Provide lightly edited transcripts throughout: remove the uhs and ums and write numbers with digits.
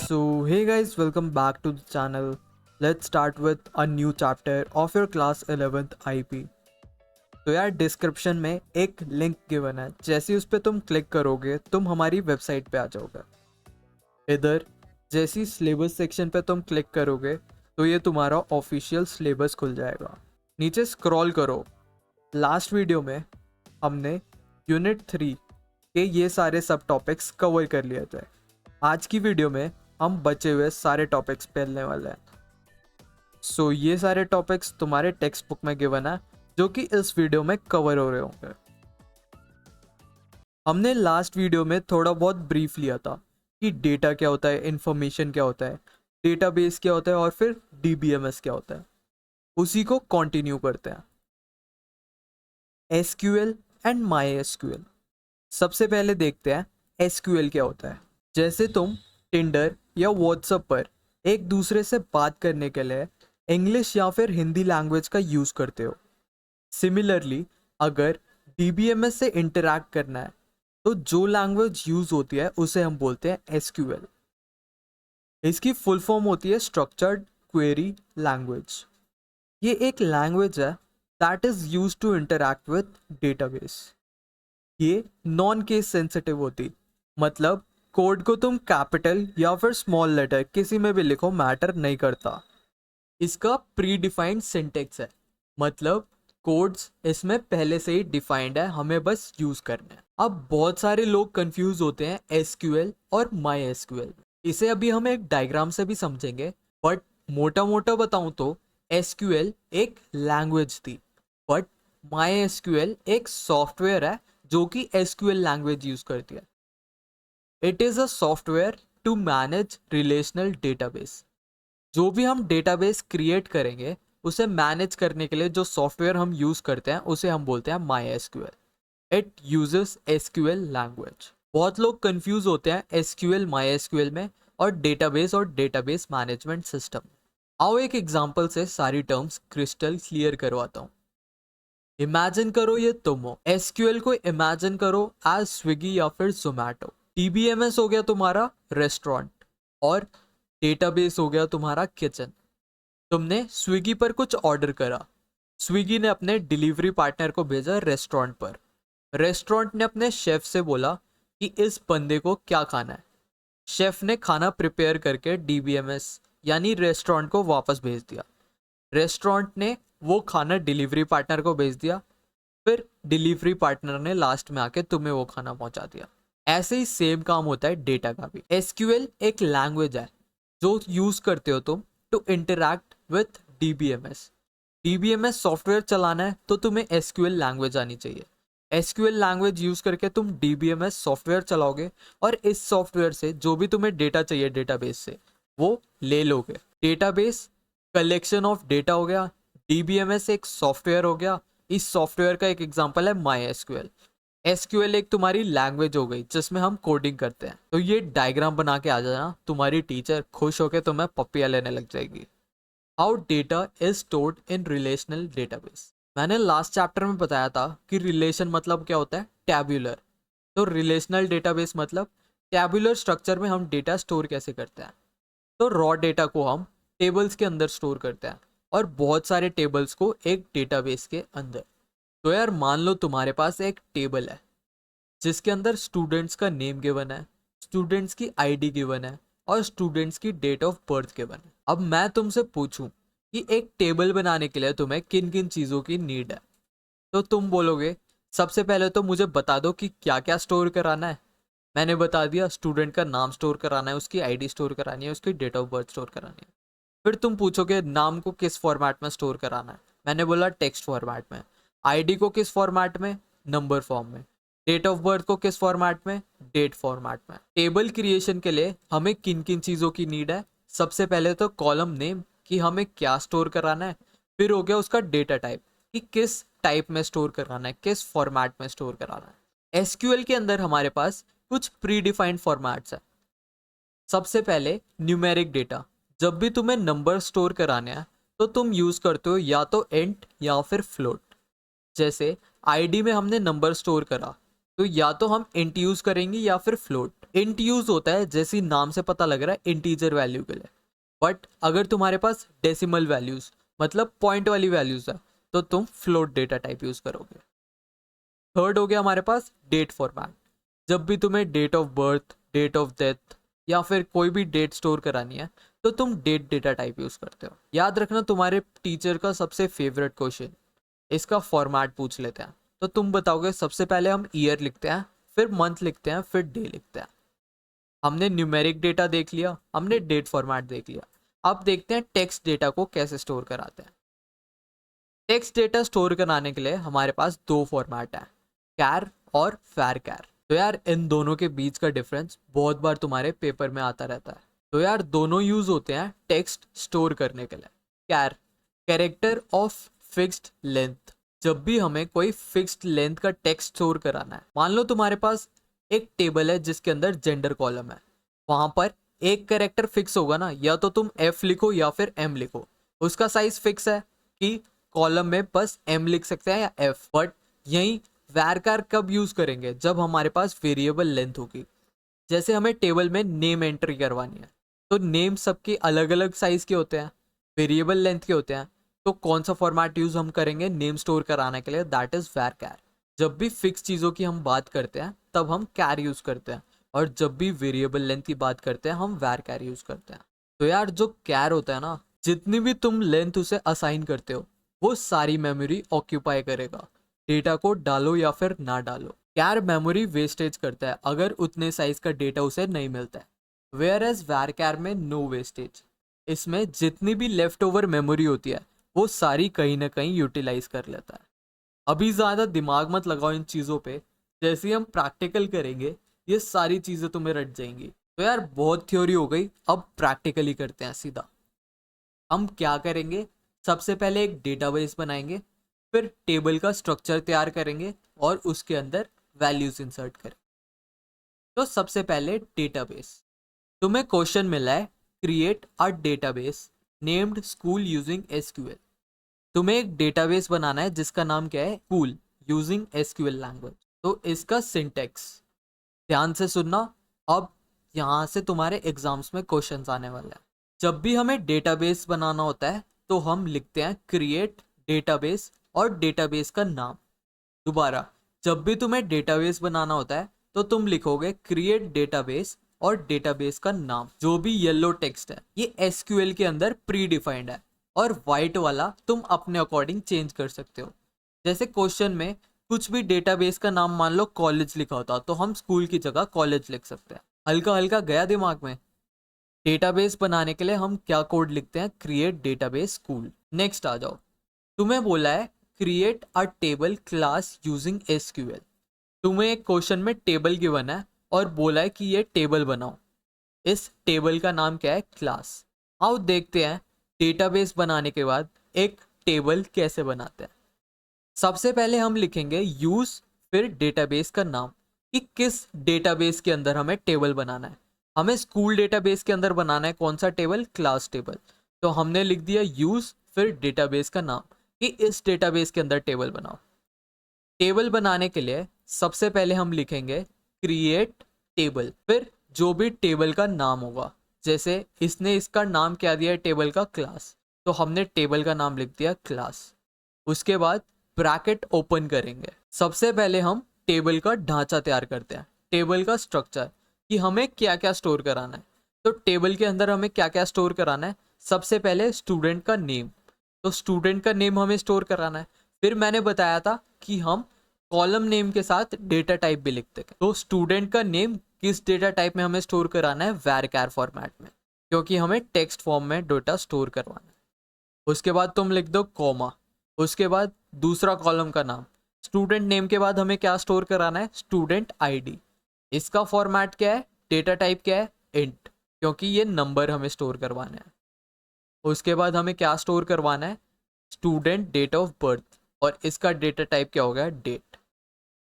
So, hey guys, welcome back to the channel. Let's start with a new chapter of your class 11th IP. तो यार description में एक link given है, जैसे ही उस पर तुम क्लिक करोगे तुम हमारी वेबसाइट पे आ जाओगे। इधर जैसे ही सिलेबस सेक्शन पे तुम क्लिक करोगे तो ये तुम्हारा ऑफिशियल सिलेबस खुल जाएगा। नीचे स्क्रॉल करो। लास्ट वीडियो में हमने यूनिट 3 के ये सारे सब टॉपिक्स कवर कर लिए थे। आज की वीडियो में हम बचे हुए सारे टॉपिक्स पढ़ने वाले हैं। सो ये सारे टॉपिक्स तुम्हारे टेक्स्ट बुक में गिवन है, जो कि इस वीडियो में कवर हो रहे होंगे। हमने लास्ट वीडियो में थोड़ा बहुत ब्रीफ लिया था कि डेटा क्या होता है, इंफॉर्मेशन क्या होता है, डेटाबेस क्या होता है और फिर डीबीएमएस क्या होता है। उसी को कंटिन्यू करते हैं। SQL and my SQL. सबसे पहले देखते हैं एसक्यूएल क्या होता है। जैसे तुम टिंडर या व्हाट्सएप पर एक दूसरे से बात करने के लिए इंग्लिश या फिर हिंदी लैंग्वेज का यूज करते हो, सिमिलरली अगर डीबीएमएस से इंटरैक्ट करना है तो जो लैंग्वेज यूज होती है उसे हम बोलते हैं एसक्यूएल। इसकी फुल फॉर्म होती है स्ट्रक्चर्ड क्वेरी लैंग्वेज। ये एक लैंग्वेज है that is use to interact with database. ये नॉन केस सेंसिटिव होती, मतलब कोड को तुम कैपिटल या फिर स्मॉल लेटर किसी में भी लिखो, मैटर नहीं करता। इसका प्री डिफाइंड सिंटेक्स है, मतलब कोड्स इसमें पहले से ही डिफाइंड है, हमें बस यूज करना है। अब बहुत सारे लोग कंफ्यूज होते हैं एसक्यूएल और माई एसक्यूएल। इसे अभी हम एक डायग्राम से भी समझेंगे, बट मोटा मोटा बताऊं तो एसक्यूएल एक लैंग्वेज थी, बट माई एसक्यूएल एक सॉफ्टवेयर है जो कि एसक्यूएल लैंग्वेज यूज करती है। It is a software to manage relational database. जो भी हम डेटाबेस क्रिएट करेंगे उसे मैनेज करने के लिए जो सॉफ्टवेयर हम यूज करते हैं उसे हम बोलते हैं my SQL. It uses SQL language. बहुत लोग कंफ्यूज होते हैं एसक्यूएल माई एसक्यूएल में और डेटाबेस मैनेजमेंट सिस्टम। आओ एक एग्जांपल से सारी टर्म्स क्रिस्टल क्लियर करवाता हूँ। इमेजिन करो ये तुम हो। एसक्यूएल को इमेजिन करो एज स्विगी या फिर जोमैटो। डीबीएमएस हो गया तुम्हारा रेस्टोरेंट और डेटाबेस हो गया तुम्हारा किचन। तुमने स्विगी पर कुछ ऑर्डर करा, स्विगी ने अपने डिलीवरी पार्टनर को भेजा रेस्टोरेंट पर। रेस्टोरेंट ने अपने शेफ से बोला कि इस बंदे को क्या खाना है। शेफ ने खाना प्रिपेयर करके डीबीएमएस यानी रेस्टोरेंट को वापस भेज दिया। रेस्टोरेंट ने वो खाना डिलीवरी पार्टनर को भेज दिया, फिर डिलीवरी पार्टनर ने लास्ट में आके तुम्हें वो खाना पहुंचा दिया। ऐसे ही सेम काम होता है डेटा का भी। एसक्यूएल एक लैंग्वेज है जो यूज करते हो तुम to interact with DBMS. DBMS software चलाना है तो तुम्हें एसक्यूएल लैंग्वेज आनी चाहिए। एसक्यूएल लैंग्वेज यूज करके तुम डीबीएमएस सॉफ्टवेयर चलाओगे और इस सॉफ्टवेयर से जो भी तुम्हें डेटा चाहिए डेटाबेस से वो ले लोगे। डेटाबेस कलेक्शन ऑफ डेटा हो गया, डीबीएमएस एक सॉफ्टवेयर हो गया। इस सॉफ्टवेयर का एक एग्जांपल है माई एसक्यूएल। एसक्यूएल एक तुम्हारी लैंग्वेज हो गई जिसमें हम कोडिंग करते हैं। तो ये डायग्राम बना के आ जाना, तुम्हारी टीचर खुश होकर तुम्हें पप्पियां लेने लग जाएगी। How data is stored in relational database. मैंने लास्ट चैप्टर में बताया था कि रिलेशन मतलब क्या होता है, टैब्यूलर। तो रिलेशनल डेटाबेस मतलब टैब्यूलर स्ट्रक्चर में हम डेटा स्टोर कैसे करते हैं। तो रॉ डेटा को हम टेबल्स के अंदर स्टोर करते हैं और बहुत सारे टेबल्स को एक डेटाबेस के अंदर। तो यार मान लो तुम्हारे पास एक टेबल है जिसके अंदर स्टूडेंट्स का नेम गिवन है, स्टूडेंट्स की आईडी गिवन है और स्टूडेंट्स की डेट ऑफ बर्थ गिवन है। अब मैं तुमसे पूछूं कि एक टेबल बनाने के लिए तुम्हें किन किन चीज़ों की नीड है, तो तुम बोलोगे सबसे पहले तो मुझे बता दो कि क्या क्या स्टोर कराना है। मैंने बता दिया स्टूडेंट का नाम स्टोर कराना है, उसकी आईडी स्टोर करानी है, उसकी डेट ऑफ बर्थ स्टोर करानी है। फिर तुम पूछोगे नाम को किस फॉर्मेट में स्टोर कराना है। मैंने बोला टेक्स्ट फॉर्मेट में। आईडी को किस फॉर्मेट में, नंबर फॉर्म में। डेट ऑफ बर्थ को किस फॉर्मेट में, डेट फॉर्मेट में। टेबल क्रिएशन के लिए हमें किन किन चीज़ों की नीड है। सबसे पहले तो कॉलम नेम कि हमें क्या स्टोर कराना है। फिर हो गया उसका डेटा टाइप कि किस टाइप में स्टोर कराना है, किस फॉर्मेट में स्टोर कराना है। एसक्यूएल के अंदर हमारे पास कुछ प्री डिफाइंड फॉर्मेट्स है। सबसे पहले न्यूमेरिक डेटा। जब भी तुम्हें नंबर स्टोर कराने हैं तो तुम यूज करते हो या तो इंट या फिर फ्लोट। जैसे आईडी में हमने नंबर स्टोर करा तो या तो हम इंट यूज करेंगे या फिर फ्लोट। इंट यूज होता है जैसे नाम से पता लग रहा है इंटीजर वैल्यू के लिए, बट अगर तुम्हारे पास डेसिमल वैल्यूज मतलब पॉइंट वाली वैल्यूज है तो तुम फ्लोट डेटा टाइप यूज करोगे। थर्ड हो गया हमारे पास डेट फॉर्मेट। जब भी तुम्हें date of birth, date of death या फिर कोई भी डेट स्टोर करानी है तो तुम डेट डेटा टाइप यूज करते हो। याद रखना तुम्हारे टीचर का सबसे फेवरेट क्वेश्चन इसका फॉर्मेट पूछ लेते हैं, तो तुम बताओगे सबसे पहले हम ईयर लिखते हैं, फिर मंथ लिखते हैं, फिर डे लिखते हैं। हमने न्यूमेरिक डेटा देख लिया, हमने डेट फॉर्मेट देख लिया। अब देखते हैं टेक्स्ट डेटा को कैसे स्टोर कराते हैं। टेक्स्ट डेटा स्टोर कराने के लिए हमारे पास दो फॉर्मेट है, कैर और फैर कैर। तो यार इन दोनों के बीच का डिफरेंस बहुत बार तुम्हारे पेपर में आता रहता है। तो यार दोनों यूज होते हैं टेक्स्ट स्टोर करने के लिए। कैर, कैरेक्टर ऑफ फिक्स्ड लेंथ। जब भी हमें कोई फिक्स्ड लेंथ का टेक्स्ट स्टोर कराना है, मान लो तुम्हारे पास एक टेबल है जिसके अंदर जेंडर कॉलम है, वहां पर एक कैरेक्टर फिक्स होगा ना, या तो तुम एफ लिखो या फिर एम लिखो। उसका साइज फिक्स है कि कॉलम में बस एम लिख सकते हैं या एफ। बट यही वैरकार कब यूज करेंगे, जब हमारे पास वेरिएबल लेंथ होगी। जैसे हमें टेबल में नेम एंट्री करवानी है, तो नेम सबके अलग अलग साइज के होते हैं, वेरिएबल लेंथ के होते हैं। तो कौन सा फॉर्मेट यूज हम करेंगे नेम स्टोर कराने के लिए, दैट इज वैरकार। जब भी फिक्स चीज़ों की हम बात करते हैं तब हम कैर यूज करते हैं, और जब भी वेरिएबल लेंथ की बात करते हैं हम वैरकार यूज करते हैं। तो यार जो कैर होता है ना, जितनी भी तुम लेंथ उसे असाइन करते हो वो सारी मेमोरी ऑक्यूपाई करेगा, डेटा को डालो या फिर ना डालो। कैर मेमोरी वेस्टेज करता है अगर उतने साइज का डेटा उसे नहीं मिलता है, वेयर एज वैरकार में नो वेस्टेज। इसमें जितनी भी लेफ्ट ओवर मेमोरी होती है वो सारी कहीं ना कहीं यूटिलाइज कर लेता है। अभी ज़्यादा दिमाग मत लगाओ इन चीज़ों पे, जैसे ही हम प्रैक्टिकल करेंगे ये सारी चीज़ें तुम्हें रट जाएंगी। तो यार बहुत थ्योरी हो गई, अब प्रैक्टिकली करते हैं सीधा। हम क्या करेंगे, सबसे पहले एक डेटाबेस बनाएंगे, फिर टेबल का स्ट्रक्चर तैयार करेंगे और उसके अंदर वैल्यूज इंसर्ट करें। तो सबसे पहले डेटाबेस। तुम्हें क्वेश्चन मिला है create a database named school using SQL. तुम्हें एक डेटाबेस बनाना है जिसका नाम क्या है, स्कूल यूजिंग एसक्यूएल लैंग्वेज। तो इसका सिंटेक्स ध्यान से सुनना, अब यहाँ से तुम्हारे एग्जाम्स में क्वेश्चंस आने वाले हैं। जब भी हमें डेटाबेस बनाना होता है तो हम लिखते हैं क्रिएट डेटाबेस और डेटाबेस का नाम। दोबारा, जब भी तुम्हें डेटाबेस बनाना होता है तो तुम लिखोगे क्रिएट डेटाबेस और डेटाबेस का नाम। जो भी येलो टेक्स्ट है ये एसक्यूएल के अंदर प्री डिफाइंड है, और वाइट वाला तुम अपने अकॉर्डिंग चेंज कर सकते हो। जैसे क्वेश्चन में कुछ भी डेटाबेस का नाम मान लो कॉलेज लिखा होता तो हम स्कूल की जगह कॉलेज लिख सकते हैं। हल्का हल्का गया दिमाग में। डेटाबेस बनाने के लिए हम क्या कोड लिखते हैं, क्रिएट डेटाबेस स्कूल। नेक्स्ट आ जाओ, तुम्हें बोला है create a table class using SQL. तुम्हें एक क्वेश्चन में टेबल गिवन है और बोला है कि ये टेबल बनाओ। इस टेबल का नाम क्या है, क्लास। आओ देखते हैं डेटाबेस बनाने के बाद एक टेबल कैसे बनाते हैं। सबसे पहले हम लिखेंगे यूज, फिर डेटाबेस का नाम कि किस डेटाबेस के अंदर हमें टेबल बनाना है। हमें स्कूल डेटाबेस के अंदर बनाना है कौन सा टेबल, क्लास टेबल। तो हमने लिख दिया यूज फिर डेटाबेस का नाम कि इस डेटाबेस के अंदर टेबल बनाओ। टेबल बनाने के लिए सबसे पहले हम लिखेंगे क्रिएट टेबल, फिर जो भी टेबल का नाम होगा। जैसे इसने इसका नाम क्या दिया है टेबल का, क्लास, तो हमने टेबल का नाम लिख दिया क्लास। उसके बाद ब्रैकेट ओपन करेंगे। सबसे पहले हम टेबल का ढांचा तैयार करते हैं, टेबल का स्ट्रक्चर कि हमें क्या क्या स्टोर कराना है। तो टेबल के अंदर हमें क्या क्या स्टोर कराना है, सबसे पहले स्टूडेंट का नेम, तो स्टूडेंट का नेम हमें स्टोर कराना है। फिर मैंने बताया था कि हम कॉलम नेम के साथ डेटा टाइप भी लिखते हैं, तो स्टूडेंट का नेम किस डेटा टाइप में हमें स्टोर कराना है, वैरकार फॉर्मेट में, क्योंकि हमें टेक्स्ट फॉर्म में डेटा स्टोर करवाना है। उसके बाद तुम लिख दो कॉमा, उसके बाद दूसरा कॉलम का नाम। स्टूडेंट नेम के बाद हमें क्या स्टोर कराना है, स्टूडेंट आईडी। इसका फॉर्मेट क्या है, डेटा टाइप क्या है, इंट, क्योंकि ये नंबर हमें स्टोर करवाना है। उसके बाद हमें क्या स्टोर करवाना है, स्टूडेंट डेट ऑफ बर्थ, और इसका डेटा टाइप क्या हो गया, डेट।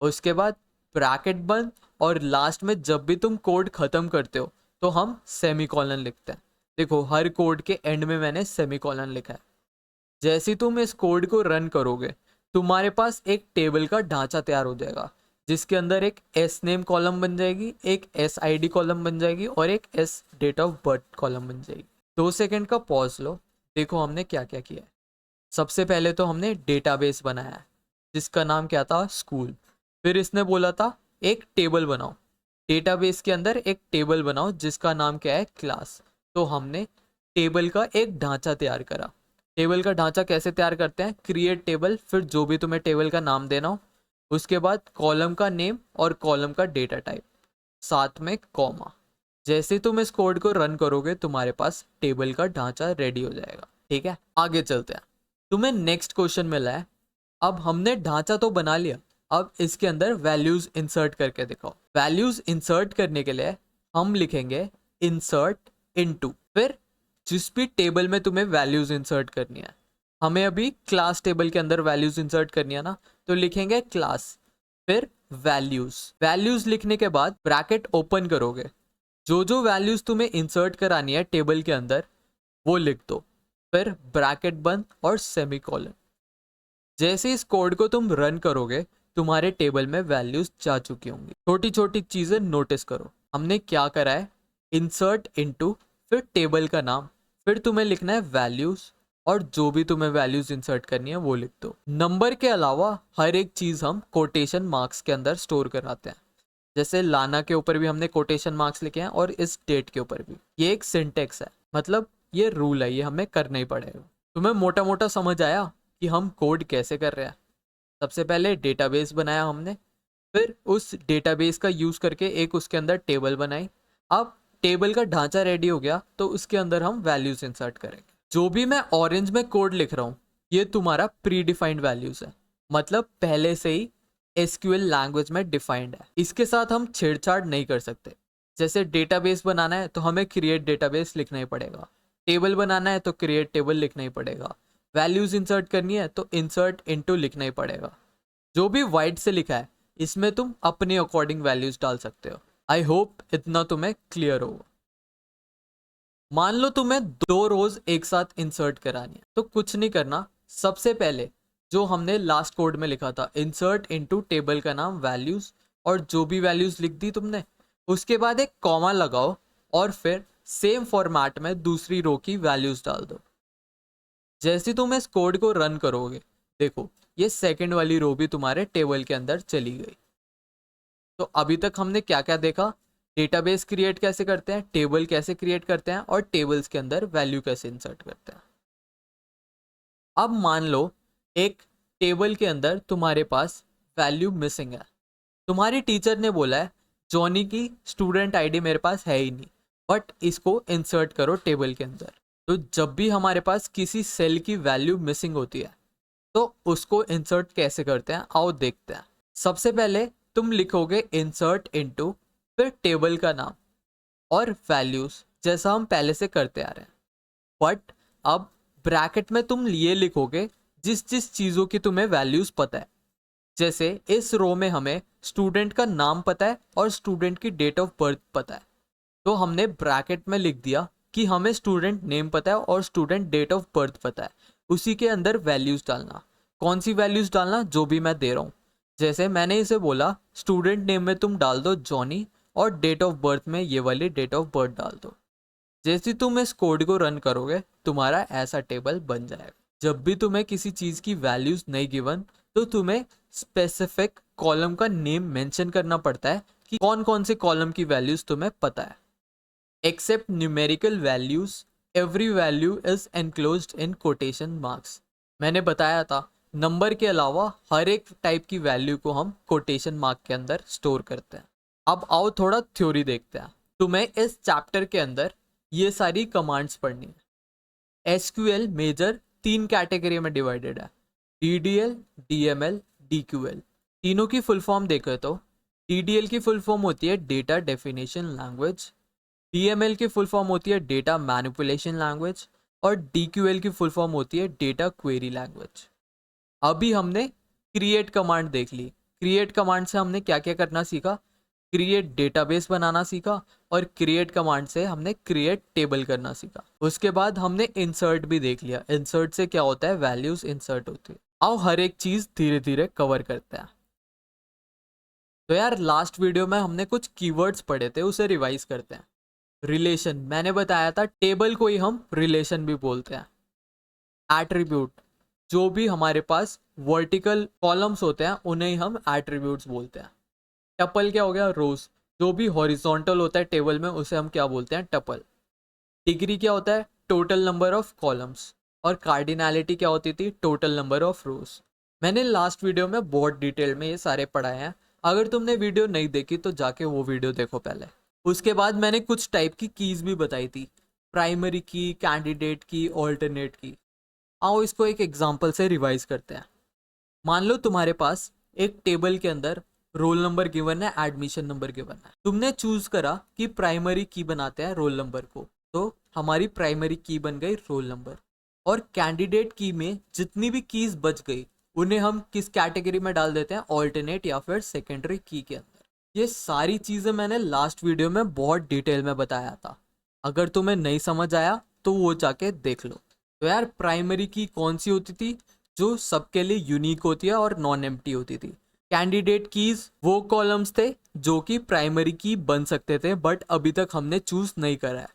उसके बाद ब्रैकेट बंद, और लास्ट में जब भी तुम कोड खत्म करते हो तो हम सेमीकोलन लिखते हैं। देखो हर कोड के एंड में मैंने सेमीकोलन लिखा है। जैसे ही तुम इस कोड को रन करोगे तुम्हारे पास एक टेबल का ढांचा तैयार हो जाएगा जिसके अंदर एक एस नेम कॉलम बन जाएगी, एक एस आईडी कॉलम बन जाएगी और एक as date of birth column बन जाएगी। 2 सेकंड का पॉज लो, देखो हमने क्या क्या किया है। सबसे पहले तो हमने डेटाबेस बनाया है जिसका नाम क्या था, स्कूल। फिर इसने बोला था एक टेबल बनाओ, डेटाबेस के अंदर एक टेबल बनाओ जिसका नाम क्या है, क्लास। तो हमने टेबल का एक ढांचा तैयार करा। टेबल का ढांचा कैसे तैयार करते हैं, क्रिएट टेबल, फिर जो भी तुम्हें टेबल का नाम देना हो, उसके बाद कॉलम का नेम और कॉलम का डेटा टाइप, साथ में कॉमा। जैसे ही तुम इस कोड को रन करोगे तुम्हारे पास टेबल का ढांचा रेडी हो जाएगा। ठीक है, आगे चलते हैं। तुम्हें नेक्स्ट क्वेश्चन मिला है। अब हमने ढांचा तो बना लिया, अब इसके अंदर वैल्यूज इंसर्ट करके दिखाओ। वैल्यूज इंसर्ट करने के लिए हम लिखेंगे इंसर्ट इनटू, फिर जिस भी टेबल में तुम्हें वैल्यूज इंसर्ट करनी है, हमें अभी क्लास टेबल के अंदर वैल्यूज इंसर्ट करनी है ना, तो लिखेंगे क्लास, फिर वैल्यूज। वैल्यूज लिखने के बाद ब्रैकेट ओपन करोगे, जो जो वैल्यूज तुम्हें इंसर्ट करानी है टेबल के अंदर वो लिख दो, फिर ब्रैकेट बंद और सेमीकोलन। जैसे इस कोड को तुम रन करोगे तुम्हारे टेबल में वैल्यूज जा चुकी होंगी। छोटी छोटी चीजें नोटिस करो, हमने क्या करा है, इंसर्ट इनटू, फिर टेबल का नाम, फिर तुम्हें लिखना है वैल्यूज और जो भी तुम्हें वैल्यूज इंसर्ट करनी है वो लिख दो। नंबर के अलावा हर एक चीज हम कोटेशन मार्क्स के अंदर स्टोर कराते हैं। जैसे लाना के ऊपर भी हमने कोटेशन मार्क्स लिखे हैं और इस डेट के ऊपर भी। ये एक सिंटेक्स है, मतलब ये रूल है, ये हमें करना ही पड़ेगा। तुम्हें मोटा मोटा समझ आया कि हम कोड कैसे कर रहे हैं। सबसे पहले डेटाबेस बनाया हमने, फिर उस डेटाबेस का यूज करके एक उसके अंदर टेबल बनाई। अब टेबल का ढांचा रेडी हो गया तो उसके अंदर हम वैल्यूज इंसर्ट करेंगे। जो भी मैं ऑरेंज में कोड लिख रहा हूँ ये तुम्हारा प्री डिफाइंड वैल्यूज है, मतलब पहले से ही एसक्यूएल लैंग्वेज में डिफाइंड है, इसके साथ हम छेड़छाड़ नहीं कर सकते। जैसे डेटाबेस बनाना है तो हमें क्रिएट डेटाबेस लिखना ही पड़ेगा, टेबल बनाना है तो क्रिएट टेबल लिखना ही पड़ेगा, वैल्यूज इंसर्ट करनी है तो इंसर्ट इनटू लिखना ही पड़ेगा। जो भी वाइट से लिखा है इसमें तुम अपने अकॉर्डिंग वैल्यूज डाल सकते हो। आई होप इतना तुम्हें क्लियर होगा। मान लो तुम्हें 2 रोज एक साथ इंसर्ट करानी है, तो कुछ नहीं करना। सबसे पहले जो हमने लास्ट कोड में लिखा था, इंसर्ट इनटू टेबल का नाम वैल्यूज, और जो भी वैल्यूज लिख दी तुमने उसके बाद एक कॉमा लगाओ और फिर सेम फॉर्मेट में दूसरी रो की वैल्यूज डाल दो। जैसे तुम इस कोड को रन करोगे देखो ये सेकंड वाली रो भी तुम्हारे टेबल के अंदर चली गई। तो अभी तक हमने क्या क्या देखा, डेटाबेस क्रिएट कैसे करते हैं, टेबल कैसे क्रिएट करते हैं और टेबल्स के अंदर वैल्यू कैसे इंसर्ट करते हैं। अब मान लो एक टेबल के अंदर तुम्हारे पास वैल्यू मिसिंग है। तुम्हारी टीचर ने बोला है जॉनी की स्टूडेंट आईडी मेरे पास है ही नहीं, बट इसको इंसर्ट करो टेबल के अंदर। तो जब भी हमारे पास किसी सेल की वैल्यू मिसिंग होती है तो उसको इंसर्ट कैसे करते हैं आओ देखते हैं। सबसे पहले तुम लिखोगे इंसर्ट इनटू, फिर टेबल का नाम और वैल्यूज जैसा हम पहले से करते आ रहे हैं, बट अब ब्रैकेट में तुम ये लिखोगे जिस जिस चीज़ों की तुम्हें वैल्यूज पता है। जैसे इस रो में हमें स्टूडेंट का नाम पता है और स्टूडेंट की डेट ऑफ बर्थ पता है, तो हमने ब्रैकेट में लिख दिया कि हमें स्टूडेंट नेम पता है और स्टूडेंट डेट ऑफ बर्थ पता है। उसी के अंदर वैल्यूज डालना, कौन सी वैल्यूज डालना, जो भी मैं दे रहा हूँ। जैसे मैंने इसे बोला स्टूडेंट नेम में तुम डाल दो जॉनी और डेट ऑफ बर्थ में ये वाली डेट ऑफ बर्थ डाल दो। जैसे तुम इस कोड को रन करोगे तुम्हारा ऐसा टेबल बन जाएगा। जब भी तुम्हें किसी चीज़ की वैल्यूज नहीं गिवन तो तुम्हें स्पेसिफिक कॉलम का नेम मेंशन करना पड़ता है कि कौन कौन से कॉलम की वैल्यूज तुम्हें पता है। Except numerical values, every value is enclosed in quotation marks. मैंने बताया था नंबर के अलावा हर एक टाइप की वैल्यू को हम कोटेशन मार्क के अंदर स्टोर करते हैं। अब आओ थोड़ा थ्योरी देखते हैं। तुम्हें इस चैप्टर के अंदर ये सारी कमांड्स पढ़नी है। एसक्यूएल मेजर 3 कैटेगरी में डिवाइडेड है, डीडीएल, डीएमएल, डीक्यूएल। तीनों की फुल फॉर्म देखें तो डीडीएल की फुल फॉर्म होती है डेटा डेफिनेशन लैंग्वेज, डीएमएल की फुल फॉर्म होती है डेटा मैनिपुलेशन लैंग्वेज और डीक्यूएल की फुल फॉर्म होती है डेटा क्वेरी लैंग्वेज। अभी हमने क्रिएट कमांड देख ली। क्रिएट कमांड से हमने क्या क्या करना सीखा, क्रिएट डेटाबेस बनाना सीखा और क्रिएट कमांड से हमने क्रिएट टेबल करना सीखा। उसके बाद हमने इंसर्ट भी देख लिया, इंसर्ट से क्या होता है, वैल्यूज इंसर्ट होती है। आओ हर एक चीज धीरे धीरे कवर करते हैं। तो यार लास्ट वीडियो में हमने कुछ कीवर्ड्स पढ़े थे, उसे रिवाइज करते हैं। रिलेशन, मैंने बताया था टेबल को ही हम रिलेशन भी बोलते हैं। एट्रीब्यूट, जो भी हमारे पास वर्टिकल कॉलम्स होते हैं उन्हें ही हम एट्रीब्यूट्स बोलते हैं। टपल क्या हो गया? रोज, जो भी हॉरिजॉन्टल होता है टेबल में उसे हम क्या बोलते हैं? टपल। डिग्री क्या होता है? Total number of columns. और कार्डिनैलिटी क्या होती थी? टोटल नंबर ऑफ रोज। मैंने लास्ट वीडियो में बहुत डिटेल में ये सारे पढ़ाए हैं। अगर तुमने वीडियो नहीं देखी तो जाके वो वीडियो देखो पहले। उसके बाद मैंने कुछ टाइप की कीज भी बताई थी, प्राइमरी की, कैंडिडेट की, ऑल्टरनेट की। आओ इसको एक एग्जांपल से रिवाइज करते हैं। मान लो तुम्हारे पास एक टेबल के अंदर रोल नंबर गिवन है, एडमिशन नंबर गिवन है। तुमने चूज करा कि प्राइमरी की बनाते हैं रोल नंबर को, तो हमारी प्राइमरी की बन गई रोल नंबर। और कैंडिडेट की में जितनी भी कीज बच गई उन्हें हम किस कैटेगरी में डाल देते हैं? ऑल्टरनेट या फिर सेकेंडरी की के अंदर। ये सारी चीजें मैंने लास्ट वीडियो में बहुत डिटेल में बताया था। अगर तुम्हें नहीं समझ आया तो वो जाके देख लो। तो यार प्राइमरी की कौन सी होती थी? जो सबके लिए यूनिक होती है और नॉन एम्प्टी होती थी। कैंडिडेट कीज वो कॉलम्स थे जो कि प्राइमरी की बन सकते थे, बट अभी तक हमने चूज नहीं करा है।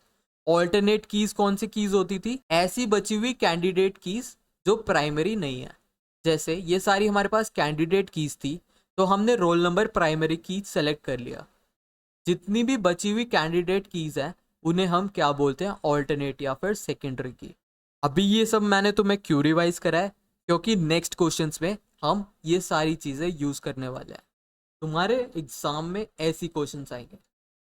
ऑल्टरनेट कीज कौन सी कीज होती थी? ऐसी बची हुई कैंडिडेट कीज जो प्राइमरी नहीं है। जैसे ये सारी हमारे पास कैंडिडेट कीज थी, तो हमने रोल नंबर प्राइमरी की सेलेक्ट कर लिया। जितनी भी बची हुई कैंडिडेट कीज है उन्हें हम क्या बोलते हैं? ऑल्टरनेट या फिर सेकेंडरी की। अभी ये सब मैंने तुम्हें क्यों रिवाइज करा है? क्योंकि नेक्स्ट क्वेश्चंस में हम ये सारी चीजें यूज करने वाले हैं। तुम्हारे एग्जाम में ऐसी क्वेश्चंस आएंगे,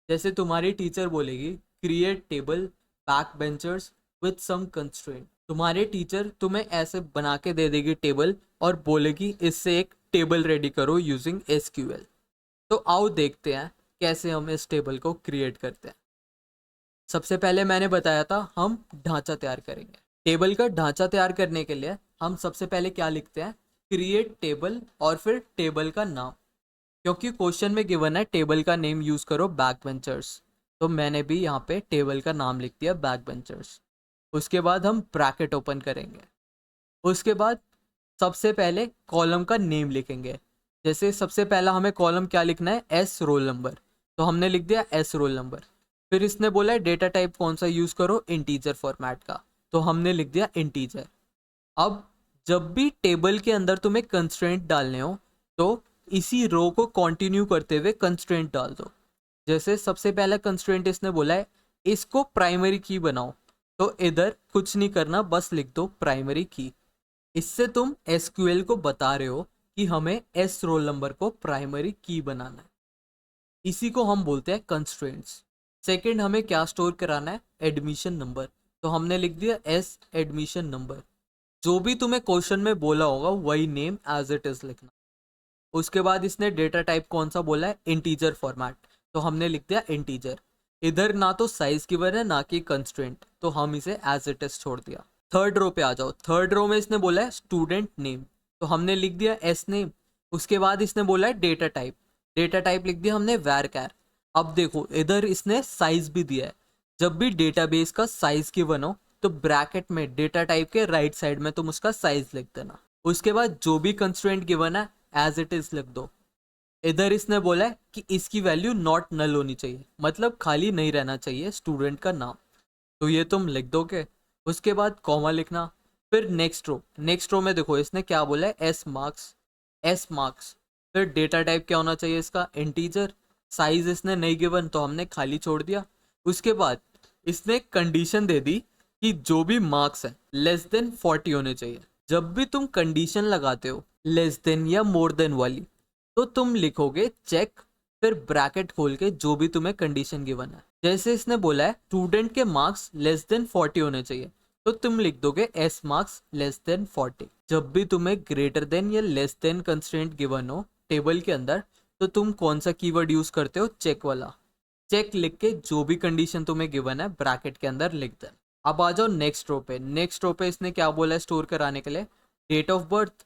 जैसे तुम्हारी टीचर बोलेगी create table back benchers with some constraint. तुम्हारे टीचर तुम्हें ऐसे बना के दे देगी टेबल और बोलेगी इससे एक टेबल रेडी करो यूजिंग एसक्यूएल। तो आओ देखते हैं कैसे हम इस टेबल को क्रिएट करते हैं। सबसे पहले मैंने बताया था हम ढांचा तैयार करेंगे। टेबल का ढांचा तैयार करने के लिए हम सबसे पहले क्या लिखते हैं? क्रिएट टेबल और फिर टेबल का नाम। क्योंकि क्वेश्चन में गिवन है टेबल का नेम यूज करो बैक बेंचर्स, तो मैंने भी यहाँ पे टेबल का नाम लिख दिया बैक बेंचर्स। उसके बाद हम ब्रैकेट ओपन करेंगे। उसके बाद सबसे पहले कॉलम का नेम लिखेंगे। जैसे सबसे पहला हमें कॉलम क्या लिखना है? एस रोल नंबर, तो हमने लिख दिया एस रोल नंबर। फिर इसने बोला है डेटा टाइप कौन सा यूज करो? इंटीजर फॉर्मेट का, तो हमने लिख दिया इंटीजर। अब जब भी टेबल के अंदर तुम्हें कंस्ट्रेंट डालने हो तो इसी रो को कंटिन्यू करते हुए कंस्ट्रेंट डाल दो। जैसे सबसे पहला कंस्ट्रेंट इसने बोला है इसको प्राइमरी की बनाओ, तो इधर कुछ नहीं करना, बस लिख दो प्राइमरी की। इससे तुम एसक्यूएल को बता रहे हो कि हमें एस रोल नंबर को प्राइमरी की बनाना है। इसी को हम बोलते हैं कंस्ट्रेंट्स। सेकंड, हमें क्या स्टोर कराना है? एडमिशन नंबर, तो हमने लिख दिया एस एडमिशन नंबर। जो भी तुम्हें क्वेश्चन में बोला होगा वही नेम एज इट इज लिखना। उसके बाद इसने डेटा टाइप कौन सा बोला है? इंटीजर फॉर्मेट, तो हमने लिख दिया इंटीजर। इधर ना तो साइज गिवन है ना कि कंस्ट्रेंट, तो हम इसे एज इट इज छोड़ दिया। थर्ड रो पे आ जाओ। थर्ड रो में इसने बोला है स्टूडेंट नेम, तो हमने लिख दिया एस नेम। उसके बाद इसने बोला है डेटा टाइप, डेटा टाइप लिख दिया हमने वैर कैर। अब देखो इधर इसने साइज भी दिया है। जब भी डेटाबेस का साइज गिवन हो तो ब्रैकेट में डेटा टाइप के राइट साइड में तुम उसका साइज लिख देना। उसके बाद जो भी कंस्ट्रेंट गिवन है एज इट इज लिख दो। इधर इसने बोला है कि इसकी वैल्यू नॉट नल होनी चाहिए, मतलब खाली नहीं रहना चाहिए स्टूडेंट का नाम, तो ये तुम लिख दोगे। उसके बाद कॉमा लिखना। फिर नेक्स्ट रो, नेक्स्ट रो में देखो इसने क्या बोला है? S marks, S marks. फिर डेटा टाइप क्या होना चाहिए इसका? इंटीजर। साइज इसने नहीं गिवन तो हमने खाली छोड़ दिया। उसके बाद इसने कंडीशन दे दी कि जो भी मार्क्स है लेस देन 40 होने चाहिए। जब भी तुम कंडीशन लगाते हो लेस देन या मोर देन वाली, तो तुम लिखोगे चेक, फिर ब्रैकेट खोल के जो भी तुम्हें कंडीशन गिवन है। जैसे इसने बोला है स्टूडेंट के मार्क्स लेस देन 40 होने चाहिए, तो तुम लिख दोगे एस मार्क्स लेस देन 40। जब भी तुम्हें ग्रेटर देन या लेस देन कंस्ट्रेंट गिवन हो टेबल के अंदर, तो तुम कौन सा कीवर्ड यूज करते हो? चेक वाला। चेक लिख के जो भी कंडीशन तुम्हें गिवन है ब्रैकेट के अंदर लिख देना। अब आ जाओ नेक्स्ट रो पे। नेक्स्ट रो पे इसने क्या बोला है स्टोर कराने के लिए? Date of birth.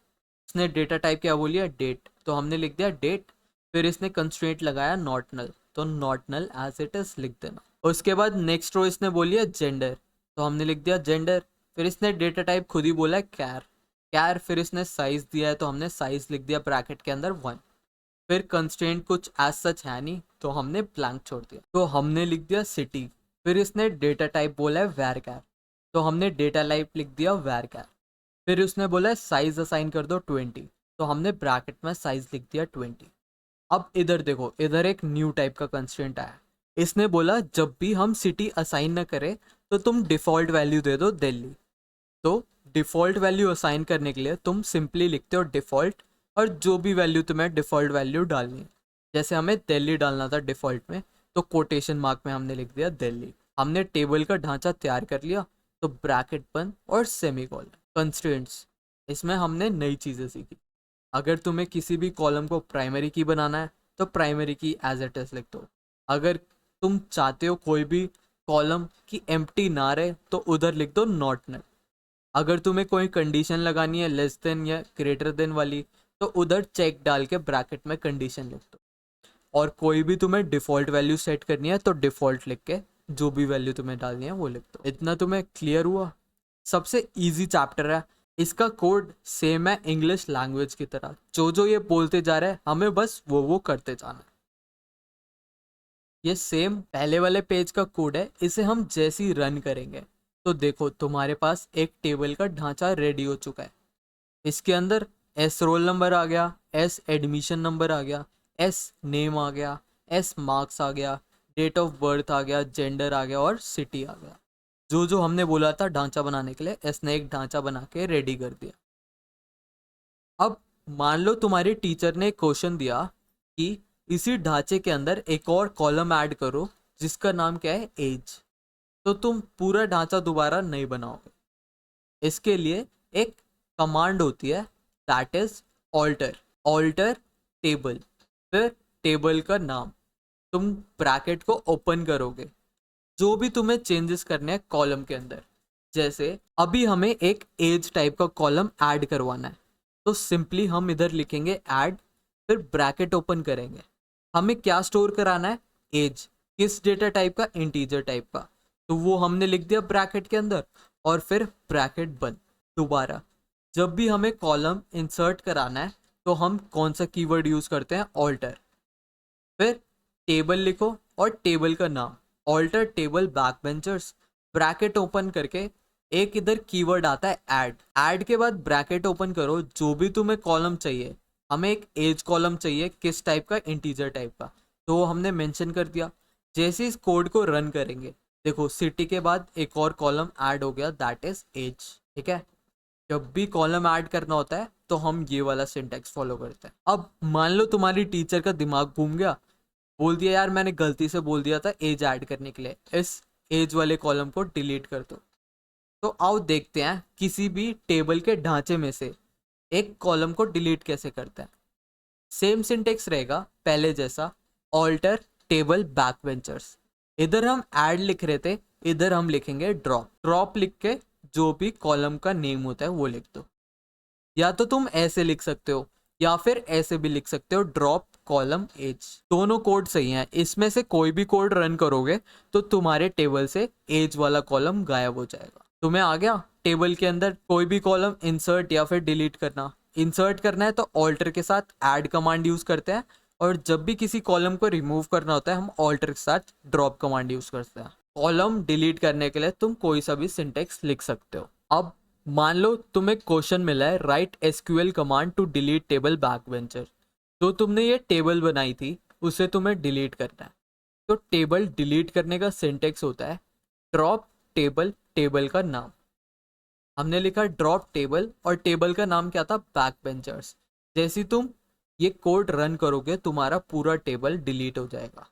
इसने डेटा टाइप क्या बोली है? डेट, तो हमने लिख दिया डेट। फिर इसने कंस्ट्रेंट लगाया नॉट नल, तो not null as it is लिख देना। उसके बाद नेक्स्ट रो इसने बोली है जेंडर, तो हमने लिख दिया जेंडर। फिर इसने डेटा टाइप खुद ही बोला है कैर, कैर। फिर इसने साइज दिया है तो हमने साइज लिख दिया ब्रैकेट के अंदर 1। फिर कंस्ट्रेंट कुछ एज सच है नहीं तो हमने ब्लैंक छोड़ दिया, तो हमने लिख दिया सिटी। फिर इसने डेटा टाइप बोला है varchar, तो हमने डेटा टाइप लिख दिया varchar। फिर उसने बोला है साइज असाइन कर दो 20, तो हमने ब्रैकेट में साइज लिख दिया 20। अब इधर देखो, इधर एक न्यू टाइप का कंस्ट्रेंट आया। इसने बोला जब भी हम सिटी असाइन न करें तो तुम डिफॉल्ट वैल्यू दे दो दिल्ली। तो डिफॉल्ट वैल्यू असाइन करने के लिए तुम सिंपली लिखते हो डिफॉल्ट, और जो भी वैल्यू तुम्हें डिफॉल्ट वैल्यू डालनी है, जैसे हमें दिल्ली डालना था डिफॉल्ट में, तो कोटेशन मार्क में हमने लिख दिया दिल्ली। हमने टेबल का ढांचा तैयार कर लिया, तो ब्रैकेट बंद और सेमीकोलन। कंस्ट्रेंट्स, इसमें हमने नई चीज़ें सीखी। अगर तुम्हें किसी भी कॉलम को प्राइमरी की बनाना है तो प्राइमरी की एज इट इज लिख दो। अगर तुम चाहते हो कोई भी कॉलम की एम्प्टी ना रहे तो उधर लिख दो नॉट नल। अगर तुम्हें कोई कंडीशन लगानी है लेस देन या ग्रेटर देन वाली, तो उधर चेक डाल के ब्रैकेट में कंडीशन लिख दो। और कोई भी तुम्हें डिफ़ॉल्ट वैल्यू सेट करनी है तो डिफ़ॉल्ट लिख के जो भी वैल्यू तुम्हें डालनी है वो लिख दो। इतना तुम्हें क्लियर हुआ? सबसे इजी चैप्टर है, इसका कोड सेम है इंग्लिश लैंग्वेज की तरह। जो जो ये बोलते जा रहे हैं हमें बस वो करते जाना है। ये सेम पहले वाले पेज का कोड है, इसे हम जैसे ही रन करेंगे तो देखो तुम्हारे पास एक टेबल का ढांचा रेडी हो चुका है। इसके अंदर एस रोल नंबर आ गया, एस एडमिशन नंबर आ गया, एस नेम आ गया, एस मार्क्स आ गया, डेट ऑफ बर्थ आ गया, जेंडर आ गया और सिटी आ गया। जो जो हमने बोला था ढांचा बनाने के लिए, एस ने एक ढांचा बना के रेडी कर दिया। अब मान लो तुम्हारे टीचर ने क्वेश्चन दिया कि इसी ढांचे के अंदर एक और कॉलम ऐड करो जिसका नाम क्या है एज, तो तुम पूरा ढांचा दोबारा नहीं बनाओगे। इसके लिए एक कमांड होती है, that is alter. Alter table, फिर टेबल का नाम, तुम ब्रैकेट को ओपन करोगे, जो भी तुम्हें चेंजेस करने हैं कॉलम के अंदर। जैसे अभी हमें एक एज टाइप का कॉलम ऐड करवाना है, तो सिंपली हम इधर लिखेंगे ऐड, फिर ब्रैकेट ओपन करेंगे। हमें क्या स्टोर कराना है? एज। किस डेटा टाइप का? इंटीजर टाइप का। तो वो हमने लिख दिया ब्रैकेट के अंदर, और फिर ब्रैकेट बंद। दोबारा जब भी हमें कॉलम इंसर्ट कराना है तो हम कौन सा कीवर्ड यूज करते हैं? ऑल्टर। फिर टेबल लिखो और टेबल का नाम, alter table back benchers, bracket open करके एक इधर कीवर्ड आता है ऐड। ऐड के बाद ब्रैकेट ओपन करो, जो भी तुम्हें कॉलम चाहिए। हमें एक एज कॉलम चाहिए, किस टाइप का? इंटीजर टाइप का, तो वो हमने मेंशन कर दिया। जैसे इस कोड को रन करेंगे, देखो सिटी के बाद एक और कॉलम ऐड हो गया, दैट इज एज। ठीक है, जब भी कॉलम ऐड करना होता है तो हम ये वाला सिंटेक्स फॉलो करते हैं। अब मान लो तुम्हारी टीचर का दिमाग घूम गया, बोल दिया यार मैंने गलती से बोल दिया था एज ऐड करने के लिए, इस एज वाले कॉलम को डिलीट कर दो। तो आओ देखते हैं किसी भी टेबल के ढांचे में से एक कॉलम को डिलीट कैसे करते हैं। सेम सिंटेक्स रहेगा पहले जैसा, ऑल्टर टेबल बैक बेंचर्स। इधर हम ऐड लिख रहे थे, इधर हम लिखेंगे ड्रॉप। ड्रॉप लिख के जो भी कॉलम का नेम होता है वो लिख दो। या तो तुम ऐसे लिख सकते हो या फिर ऐसे भी लिख सकते हो, ड्रॉप कॉलम एज। दोनों कोड सही हैं, इसमें से कोई भी कोड रन करोगे तो तुम्हारे टेबल से एज वाला कॉलम गायब हो जाएगा। तुम्हें आ गया? टेबल के अंदर कोई भी कॉलम इंसर्ट या फिर डिलीट करना। इंसर्ट करना है तो ऑल्टर के साथ ऐड कमांड यूज करते हैं, और जब भी किसी कॉलम को रिमूव करना होता है हम ऑल्टर के साथ ड्रॉप कमांड यूज करते हैं। कॉलम डिलीट करने के लिए तुम कोई सा भी सिंटेक्स लिख सकते हो। अब मान लो तुम्हें क्वेश्चन मिला है write SQL command to delete table back bencher. तो तुमने ये टेबल बनाई थी उसे तुम्हें डिलीट करना है, तो टेबल डिलीट करने का सिंटेक्स होता है ड्रॉप टेबल, टेबल का नाम। हमने लिखा ड्रॉप टेबल और टेबल का नाम क्या था? Back benchers. जैसे तुम ये कोड रन करोगे तुम्हारा पूरा टेबल डिलीट हो जाएगा।